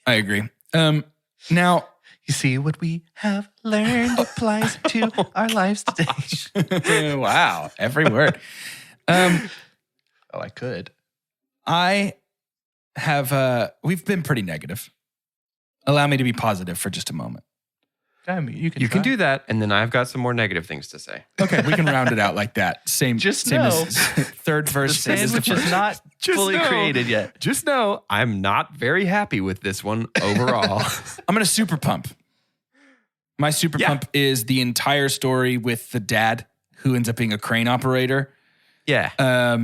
I agree. Now, You see what we have learned applies to our lives today. wow, every word. Oh, I could. I have, we've been pretty negative. Allow me to be positive for just a moment. I mean, you can You can try. do that, and then I've got some more negative things to say. Okay, we can round it out like that. Same Same as third verse. The same as the sandwich is first. not fully know. created yet. Just know I'm not very happy with this one overall. I'm going to super pump. My super pump is the entire story with the dad who ends up being a crane operator. Yeah.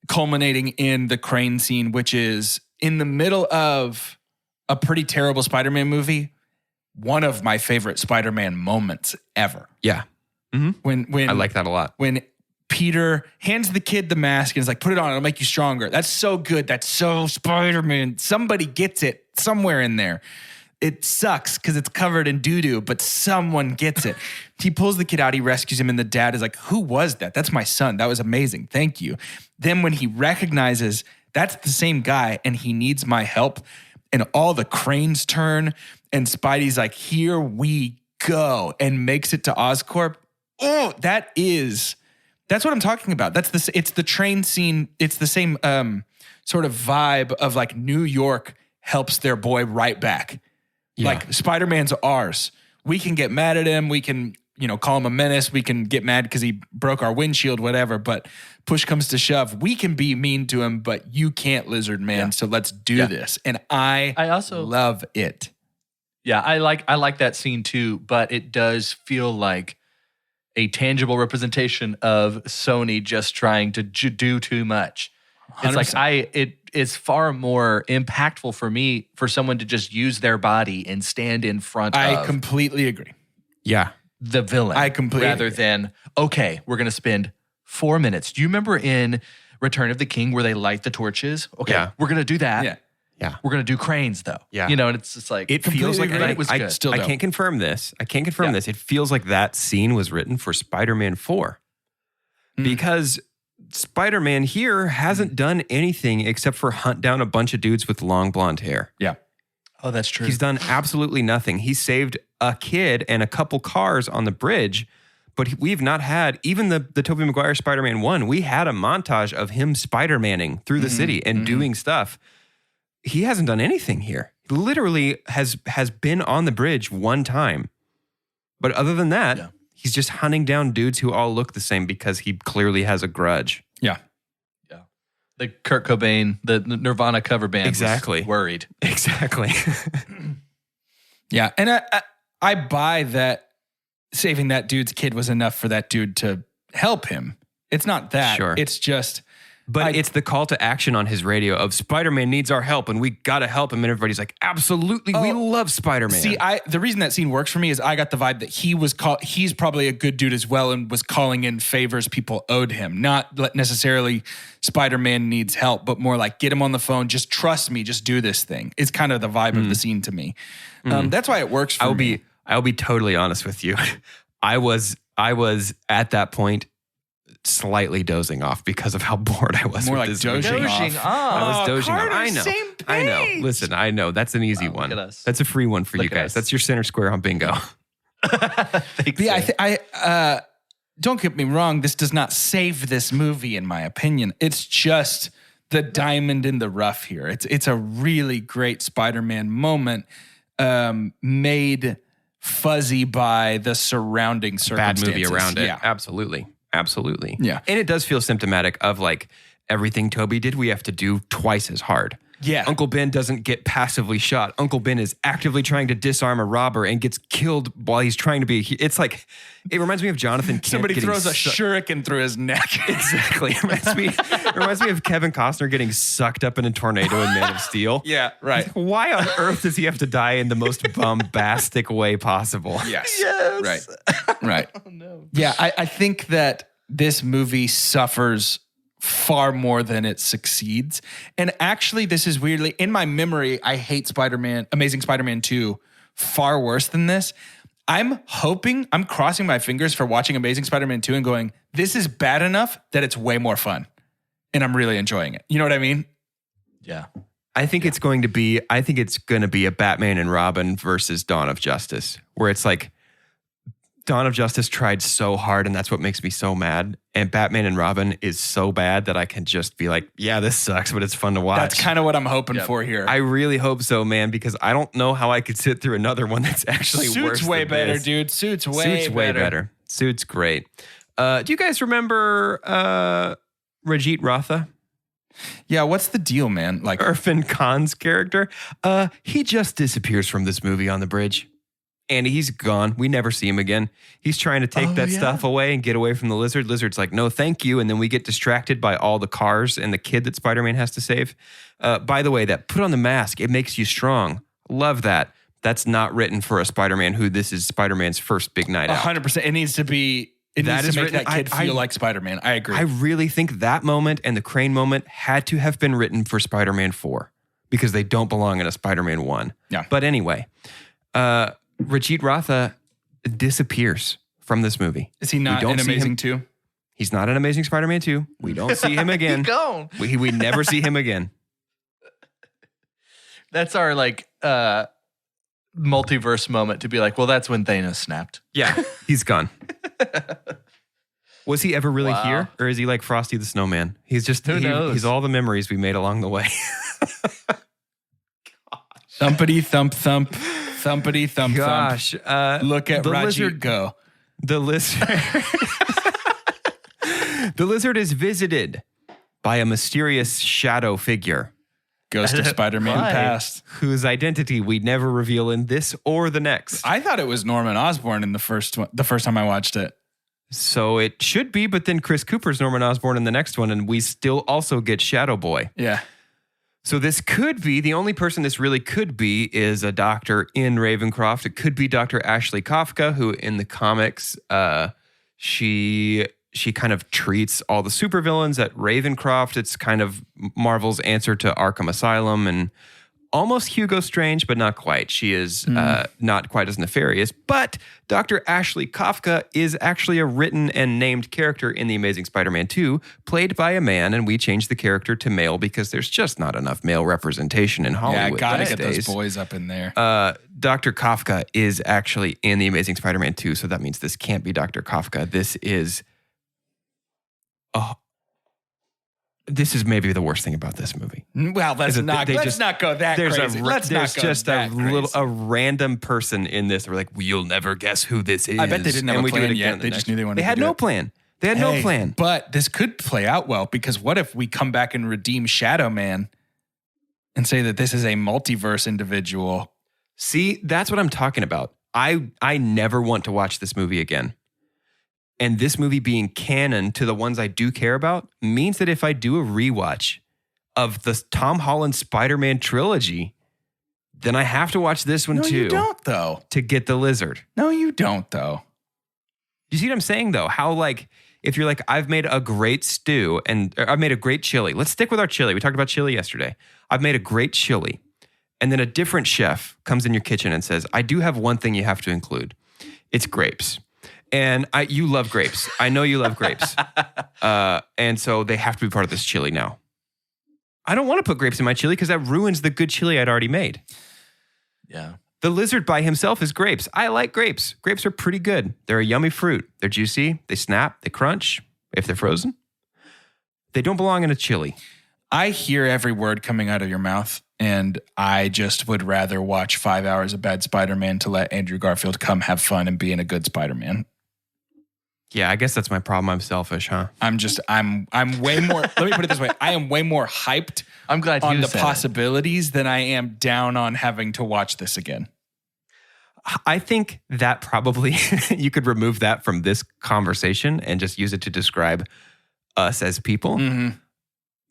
Culminating in the crane scene, which is in the middle of a pretty terrible Spider-Man movie. One of my favorite Spider-Man moments ever. Yeah. When I like that a lot. When Peter hands the kid the mask and is like, put it on, it'll make you stronger. That's so good. That's so Spider-Man. Somebody gets it somewhere in there. It sucks because it's covered in doo-doo, but someone gets it. He pulls the kid out, he rescues him, and the dad is like, who was that? That's my son. That was amazing. Thank you. Then when he recognizes that's the same guy and he needs my help, and all the cranes turn, and Spidey's like, here we go, and makes it to Oscorp. Oh, that's what I'm talking about. It's the train scene. It's the same sort of vibe of like New York helps their boy right back. Yeah. Like Spider-Man's ours. We can get mad at him. We can, call him a menace. We can get mad because he broke our windshield, whatever. But push comes to shove, we can be mean to him, but you can't, Lizard Man. So let's do this. And I also love it. Yeah, I like that scene too, but it does feel like a tangible representation of Sony just trying to do too much. 100%. It's like it is far more impactful for me for someone to just use their body and stand in front I of completely agree. Yeah. the villain. I completely rather agree. than, okay, we're going to spend 4 minutes. Do you remember in Return of the King where they light the torches? Okay, Yeah. we're going to do that. Yeah. Yeah. We're going to do cranes though. Yeah. And it's just like, It feels like agree. It was good. Still I don't. can't confirm this. This. It feels like that scene was written for Spider-Man 4. Because Spider-Man here hasn't done anything except for hunt down a bunch of dudes with long blonde hair. Yeah. Oh, that's true. He's done absolutely nothing. He saved a kid and a couple cars on the bridge, but we've not had, even the Tobey Maguire Spider-Man 1, we had a montage of him Spider-Manning through the city and doing stuff. He hasn't done anything here. He literally has been on the bridge one time. But other than that, he's just hunting down dudes who all look the same because he clearly has a grudge. Yeah. the Kurt Cobain, the Nirvana cover band Exactly. was worried. Exactly. Yeah. And I buy that saving that dude's kid was enough for that dude to help him. It's not that. Sure. It's just... But it's the call to action on his radio of Spider-Man needs our help and we got to help him. And everybody's like, absolutely, we love Spider-Man. See, the reason that scene works for me is I got the vibe that he's probably a good dude as well and was calling in favors people owed him. Not necessarily Spider-Man needs help, but more like get him on the phone. Just trust me. Just do this thing. It's kind of the vibe of the scene to me. That's why it works for me. I'll be totally honest with you. I was at that point slightly dozing off because of how bored I was. More with like this dozing movie. off. I was dozing off. I know. same I know. page. Listen, I know. That's an easy one. at us. That's a free one for Look you at guys. us. That's your center square on bingo. Thanks, Yeah, Sam. I don't get me wrong. This does not save this movie, in my opinion. It's just the diamond in the rough here. It's a really great Spider-Man moment, made fuzzy by the surrounding Bad circumstances. movie around it. Yeah. Absolutely. Absolutely. Yeah. And it does feel symptomatic of like everything Toby did, we have to do twice as hard. Yeah. Uncle Ben doesn't get passively shot. Uncle Ben is actively trying to disarm a robber and gets killed while he's trying to be. It's like, it reminds me of Jonathan Kent. Somebody getting throws a shuriken through his neck. Exactly. It reminds me of Kevin Costner getting sucked up in a tornado in Man of Steel. Yeah, right. Why on earth does he have to die in the most bombastic way possible? Yes. Right. Oh, no. Yeah, I think that this movie suffers far more than it succeeds. And actually, this is weirdly, in my memory, I hate Amazing Spider-Man 2 far worse than this. I'm crossing my fingers for watching Amazing Spider-Man 2 and going, this is bad enough that it's way more fun. And I'm really enjoying it. You know what I mean? Yeah. I think it's going to be a Batman and Robin versus Dawn of Justice, where it's like Dawn of Justice tried so hard and that's what makes me so mad. And Batman and Robin is so bad that I can just be like, yeah, this sucks, but it's fun to watch. That's kind of what I'm hoping for here. I really hope so, man, because I don't know how I could sit through another one that's actually worse. Suit's way than better, this. dude. Suit's way better. Suit's great. Do you guys remember Rajit Ratha? Yeah, what's the deal, man? Like Irfan Khan's character? He just disappears from this movie on the bridge. And he's gone. We never see him again. He's trying to take that stuff away and get away from the lizard. Lizard's like, no, thank you. And then we get distracted by all the cars and the kid that Spider-Man has to save. By the way, that put on the mask, it makes you strong. Love that. That's not written for a Spider-Man who this is Spider-Man's first big night out. 100%. It needs to be, it needs to make that kid feel like Spider-Man. I agree. I really think that moment and the crane moment had to have been written for Spider-Man 4 because they don't belong in a Spider-Man 1. Yeah. But anyway, Rajit Ratha disappears from this movie. Is he not in Amazing 2? He's not in Amazing Spider-Man 2. We don't see him again. He's gone. We never see him again. That's our multiverse moment to be like, well, that's when Thanos snapped. Yeah, he's gone. Was he ever really Wow. here? Or is he like Frosty the Snowman? He's just, Who knows? He's all the memories we made along the way. Thumpity thump thump. Thumpity thump Gosh. thump. Look at the Rajit lizard go. The lizard. The lizard is visited by a mysterious shadow figure Ghost of Spider-Man Why? past. whose identity we never reveal in this or the next. I thought it was Norman Osborn in the first time I watched it. So it should be, but then Chris Cooper's Norman Osborn in the next one, and we still also get Shadow Boy. Yeah. So this could be, the only person this really could be is a doctor in Ravencroft. It could be Dr. Ashley Kafka, who in the comics, she kind of treats all the supervillains at Ravencroft. It's kind of Marvel's answer to Arkham Asylum and almost Hugo Strange, but not quite. She is not quite as nefarious. But Dr. Ashley Kafka is actually a written and named character in The Amazing Spider-Man 2, played by a man, and we changed the character to male because there's just not enough male representation in Hollywood. Yeah, gotta these get days. those boys up in there. Dr. Kafka is actually in The Amazing Spider-Man 2, so that means this can't be Dr. Kafka. This is maybe the worst thing about this movie. Well, let's not go that There's crazy. There's just a random person in this. We're like, well, you'll never guess who this is. I bet they didn't have And a we do it plan again yet. in the They next just knew they wanted They to had do no it. plan. They had no plan. But this could play out well because what if we come back and redeem Shadow Man and say that this is a multiverse individual? See, that's what I'm talking about. I never want to watch this movie again. And this movie being canon to the ones I do care about means that if I do a rewatch of the Tom Holland Spider-Man trilogy, then I have to watch this one No, too. you don't, though. To get the lizard. No, you don't, though. You see what I'm saying, though? How, like, if you're like, I've made a great stew and I've made a great chili. Let's stick with our chili. We talked about chili yesterday. I've made a great chili. And then a different chef comes in your kitchen and says, I do have one thing you have to include. It's grapes. And you love grapes. I know you love grapes. And so they have to be part of this chili now. I don't want to put grapes in my chili because that ruins the good chili I'd already made. Yeah. The lizard by himself is grapes. I like grapes. Grapes are pretty good. They're a yummy fruit. They're juicy. They snap. They crunch. If they're frozen, they don't belong in a chili. I hear every word coming out of your mouth, and I just would rather watch 5 hours of bad Spider-Man to let Andrew Garfield come have fun and be in a good Spider-Man. Yeah, I guess that's my problem. I'm selfish, huh? I'm way more, let me put it this way. I am way more hyped I'm glad on you the said possibilities than I am down on having to watch this again. I think that probably you could remove that from this conversation and just use it to describe us as people.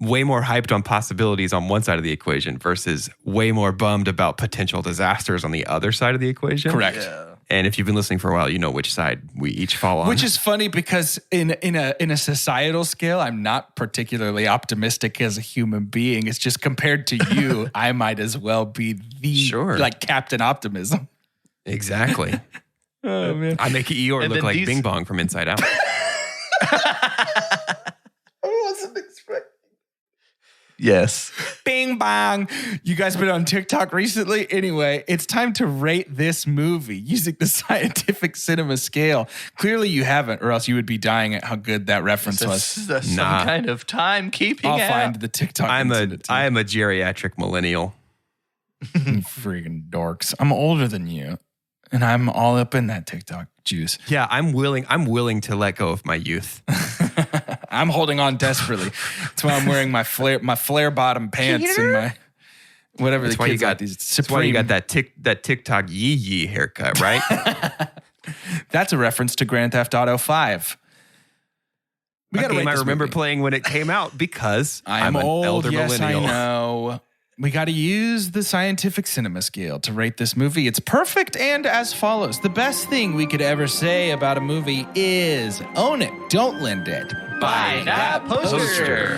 Way more hyped on possibilities on one side of the equation versus way more bummed about potential disasters on the other side of the equation. Correct. Yeah. And if you've been listening for a while, you know which side we each fall on. Which is funny because in a societal scale, I'm not particularly optimistic as a human being. It's just compared to you, I might as well be the like Captain Optimism. Exactly. Oh man. I make Eeyore And look then like these- Bing Bong from Inside Out. I wasn't expecting. Yes. Bing bong. You guys been on TikTok recently? Anyway, it's time to rate this movie using the scientific cinema scale. Clearly you haven't, or else you would be dying at how good that reference was. This is some kind of timekeeping I'll app. find the TikTok. I am and send a geriatric millennial. it to you. You freaking dorks. I'm older than you, and I'm all up in that TikTok juice. Yeah, I'm willing to let go of my youth. I'm holding on desperately. That's why I'm wearing my flare bottom pants and my whatever. That's the why you kids got like these. That's why you got that TikTok yee haircut, right? That's a reference to Grand Theft Auto 5. We A got to game rate I this remember movie. playing when it came out because I'm an old. elder Yes, millennial. I know. We got to use the scientific cinema scale to rate this movie. It's perfect and as follows. The best thing we could ever say about a movie is own it, don't lend it. Buy that poster.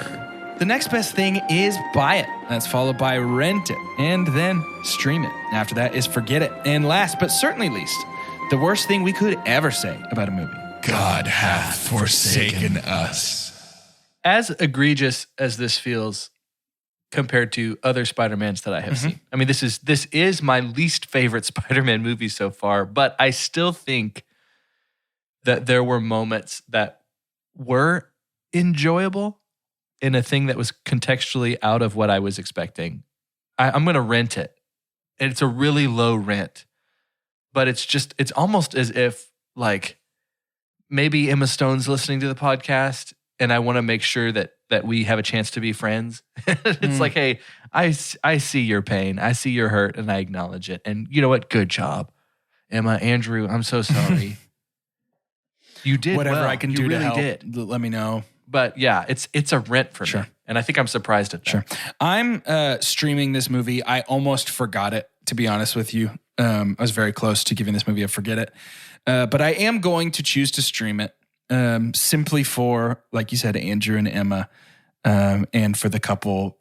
The next best thing is buy it. That's followed by rent it and then stream it. After that is forget it. And last but certainly least, the worst thing we could ever say about a movie. God hath forsaken us. As egregious as this feels compared to other Spider-Mans that I have seen. I mean, this is my least favorite Spider-Man movie so far, but I still think that there were moments that were enjoyable in a thing that was contextually out of what I was expecting. I'm going to rent it. And it's a really low rent. But it's almost as if like maybe Emma Stone's listening to the podcast and I want to make sure that we have a chance to be friends. It's like, hey, I see your pain. I see your hurt and I acknowledge it. And you know what? Good job. Emma, Andrew, I'm so sorry. You did Whatever well. I can You do really to help, did. let me know. But yeah, it's a rent for me. And I think I'm surprised at that. Sure. I'm streaming this movie. I almost forgot it, to be honest with you. I was very close to giving this movie a forget it. But I am going to choose to stream it simply for, like you said, Andrew and Emma, and for the couple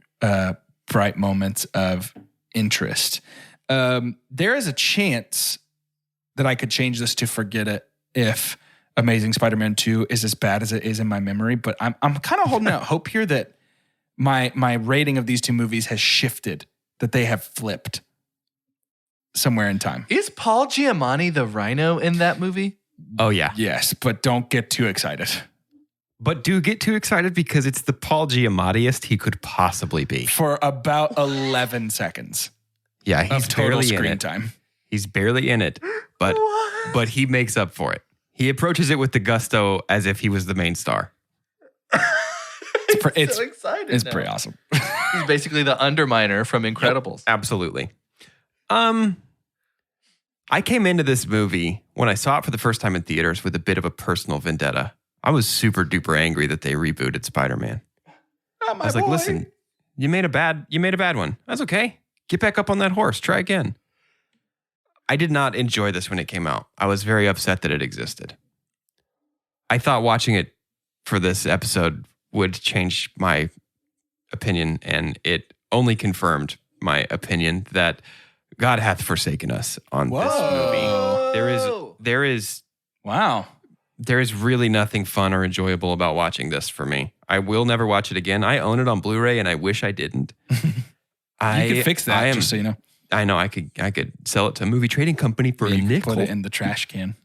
bright moments of interest. There is a chance that I could change this to forget it if Amazing Spider-Man 2 is as bad as it is in my memory. But I'm kind of holding out hope here that my rating of these two movies has shifted, that they have flipped somewhere in time. Is Paul Giamatti the Rhino in that movie? Oh yeah. Yes, but don't get too excited. But do get too excited because it's the Paul Giamattiest he could possibly be. For about 11 seconds Yeah, he's of total barely in screen it. time. He's barely in it, but he makes up for it. He approaches it with the gusto as if he was the main star. It's so excited. It's now. pretty awesome. He's basically the Underminer from Incredibles. Absolutely. I came into this movie when I saw it for the first time in theaters with a bit of a personal vendetta. I was super duper angry that they rebooted Spider-Man. I was like, listen, you made a bad one. That's okay. Get back up on that horse. Try again. I did not enjoy this when it came out. I was very upset that it existed. I thought watching it for this episode would change my opinion, and it only confirmed my opinion that God hath forsaken us on this movie. There is Wow. there is really nothing fun or enjoyable about watching this for me. I will never watch it again. I own it on Blu-ray, and I wish I didn't. You could fix that, just so you know. I know I could sell it to a movie trading company for a You could nickel. put it in the trash can.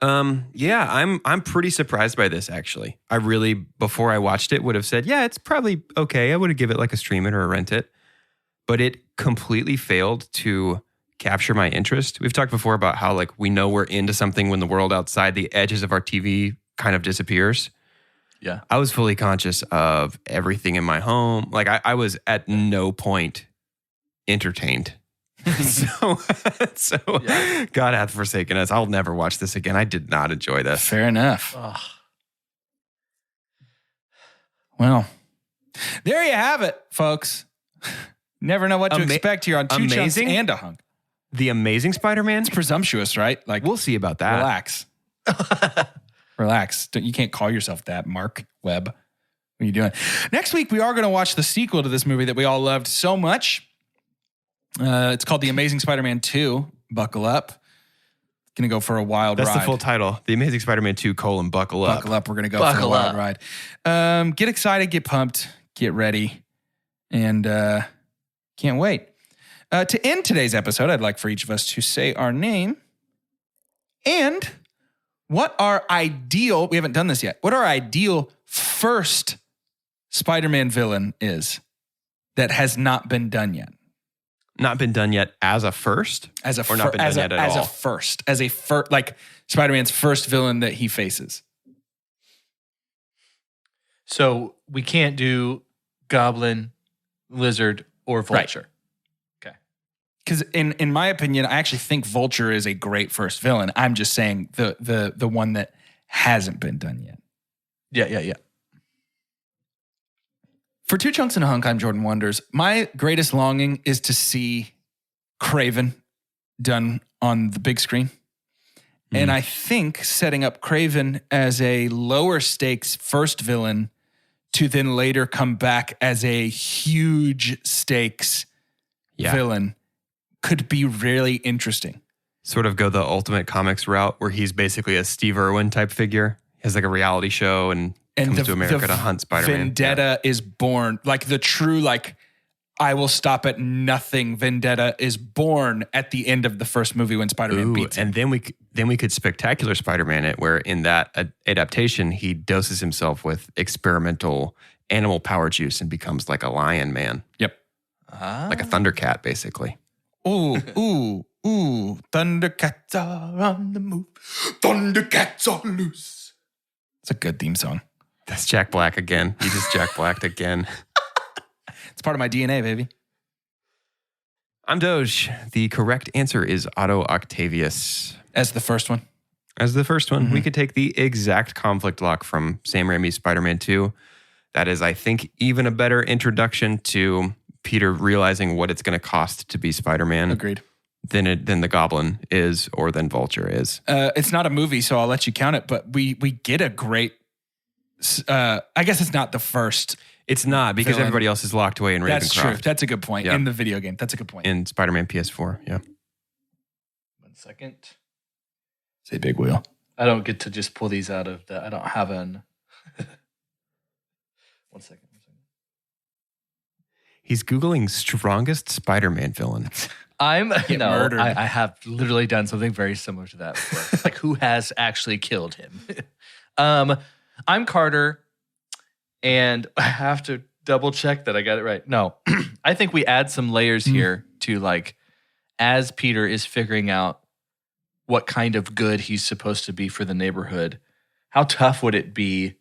Yeah, I'm pretty surprised by this actually. I really, before I watched it, would have said, yeah, it's probably okay. I would have given it like a stream it or a rent it. But it completely failed to capture my interest. We've talked before about how like we know we're into something when the world outside the edges of our TV kind of disappears. Yeah. I was fully conscious of everything in my home. Like I was at no point entertained. so Yeah. God hath forsaken us. I'll never watch this again. I did not enjoy this. Fair enough. Ugh. Well, there you have it, folks. Never know what to expect here on Two Chunks amazing. and a Hunk. The Amazing Spider-Man? It's presumptuous, right? Like, We'll see about that. relax. Relax. You can't call yourself that, Mark Webb. What are you doing? Next week, we are going to watch the sequel to this movie that we all loved so much. It's called The Amazing Spider-Man 2. Buckle up. Going to go for a wild That's ride. the full title. The Amazing Spider-Man 2, Buckle Up. Buckle up. We're going to go for a wild ride. Get excited, get pumped, get ready, and can't wait. To end today's episode, I'd like for each of us to say our name and what our ideal, we haven't done this yet, what our ideal first Spider-Man villain is that has not been done yet. Not been done yet as a first? As a Or not been done yet at as all? a first, like Spider-Man's first villain that he faces. So we can't do Goblin, Lizard, or Vulture. Okay. Because in my opinion, I actually think Vulture is a great first villain. I'm just saying the one that hasn't been done yet. Yeah. For Two Chunks and a Hunk, I'm Jordan Wonders. My greatest longing is to see Kraven done on the big screen. And I think setting up Kraven as a lower stakes first villain to then later come back as a huge stakes villain could be really interesting. Sort of go the Ultimate Comics route where he's basically a Steve Irwin type figure. He has like a reality show and comes to America to hunt Spider-Man. Vendetta is born. Like the true, like, I will stop at nothing vendetta is born at the end of the first movie when Spider-Man beats him. And then we could spectacular Spider-Man it, where in that adaptation, he doses himself with experimental animal power juice and becomes like a lion man. Yep. Like a Thundercat, basically. Ooh. Thundercats are on the move. Thundercats are loose. It's a good theme song. That's Jack Black again. He just Jack Blacked again. It's part of my DNA, baby. I'm Doge. The correct answer is Otto Octavius. As the first one. As the first one, we could take the exact conflict lock from Sam Raimi's Spider-Man 2. That is, I think, even a better introduction to Peter realizing what it's going to cost to be Spider-Man. Agreed. Than the Goblin is, or than Vulture is. It's not a movie, so I'll let you count it, but we get a great, I guess it's not the first. It's not, because villain. everybody else is locked away in Ravencroft. That's true. That's a good point. Yeah. In the video game. That's a good point. In Spider-Man PS4, yeah. 1 second. Say big wheel. I don't get to just pull these out of the. I don't have an. 1 second. He's Googling strongest Spider-Man villain. murdered. I have literally done something very similar to that before. Like, who has actually killed him? I'm Carter, and I have to double check that I got it right. No, I think we add some layers here to, like, as Peter is figuring out what kind of good he's supposed to be for the neighborhood, how tough would it be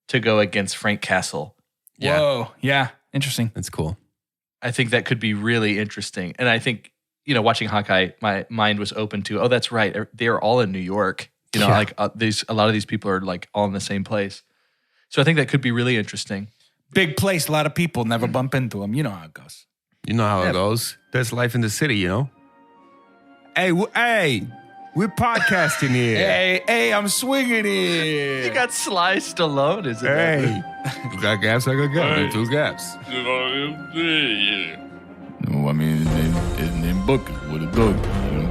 to go against Frank Castle? Yeah. Whoa. Yeah. Interesting. That's cool. I think that could be really interesting. And I think, watching Hawkeye, my mind was open to, oh, that's right. They're all in New York. A lot of these people are like all in the same place. So I think that could be really interesting. Big place, a lot of people, never bump into them. You know how it goes. You know how it goes. That's life in the city, you know? Hey, we're podcasting here. Hey, I'm swinging it. You got Sly Stallone, isn't it? Hey, you got gaps, I got gaps. Two gaps. No, I mean, his name Bucket. What a dog, you know?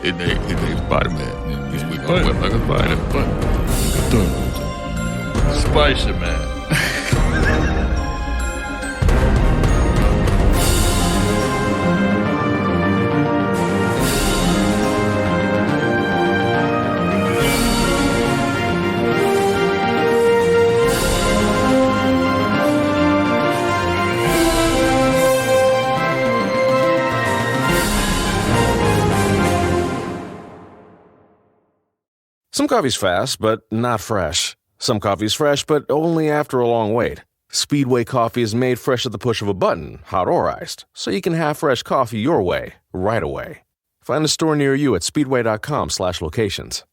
His name's Spider-Man. His We gonna whip like a spider. Spider-Man. Some coffee's fast, but not fresh. Some coffee's fresh, but only after a long wait. Speedway coffee is made fresh at the push of a button, hot or iced, so you can have fresh coffee your way, right away. Find a store near you at speedway.com/locations.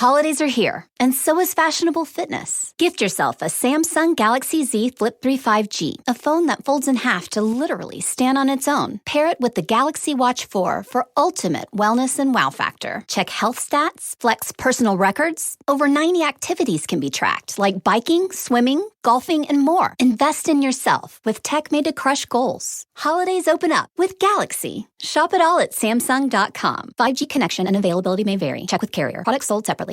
Holidays are here, and so is fashionable fitness. Gift yourself a Samsung Galaxy Z Flip 3 5G, a phone that folds in half to literally stand on its own. Pair it with the Galaxy Watch 4 for ultimate wellness and wow factor. Check health stats, flex personal records. Over 90 activities can be tracked, like biking, swimming, golfing, and more. Invest in yourself with tech made to crush goals. Holidays open up with Galaxy. Shop it all at Samsung.com. 5G connection and availability may vary. Check with carrier. Products sold separately.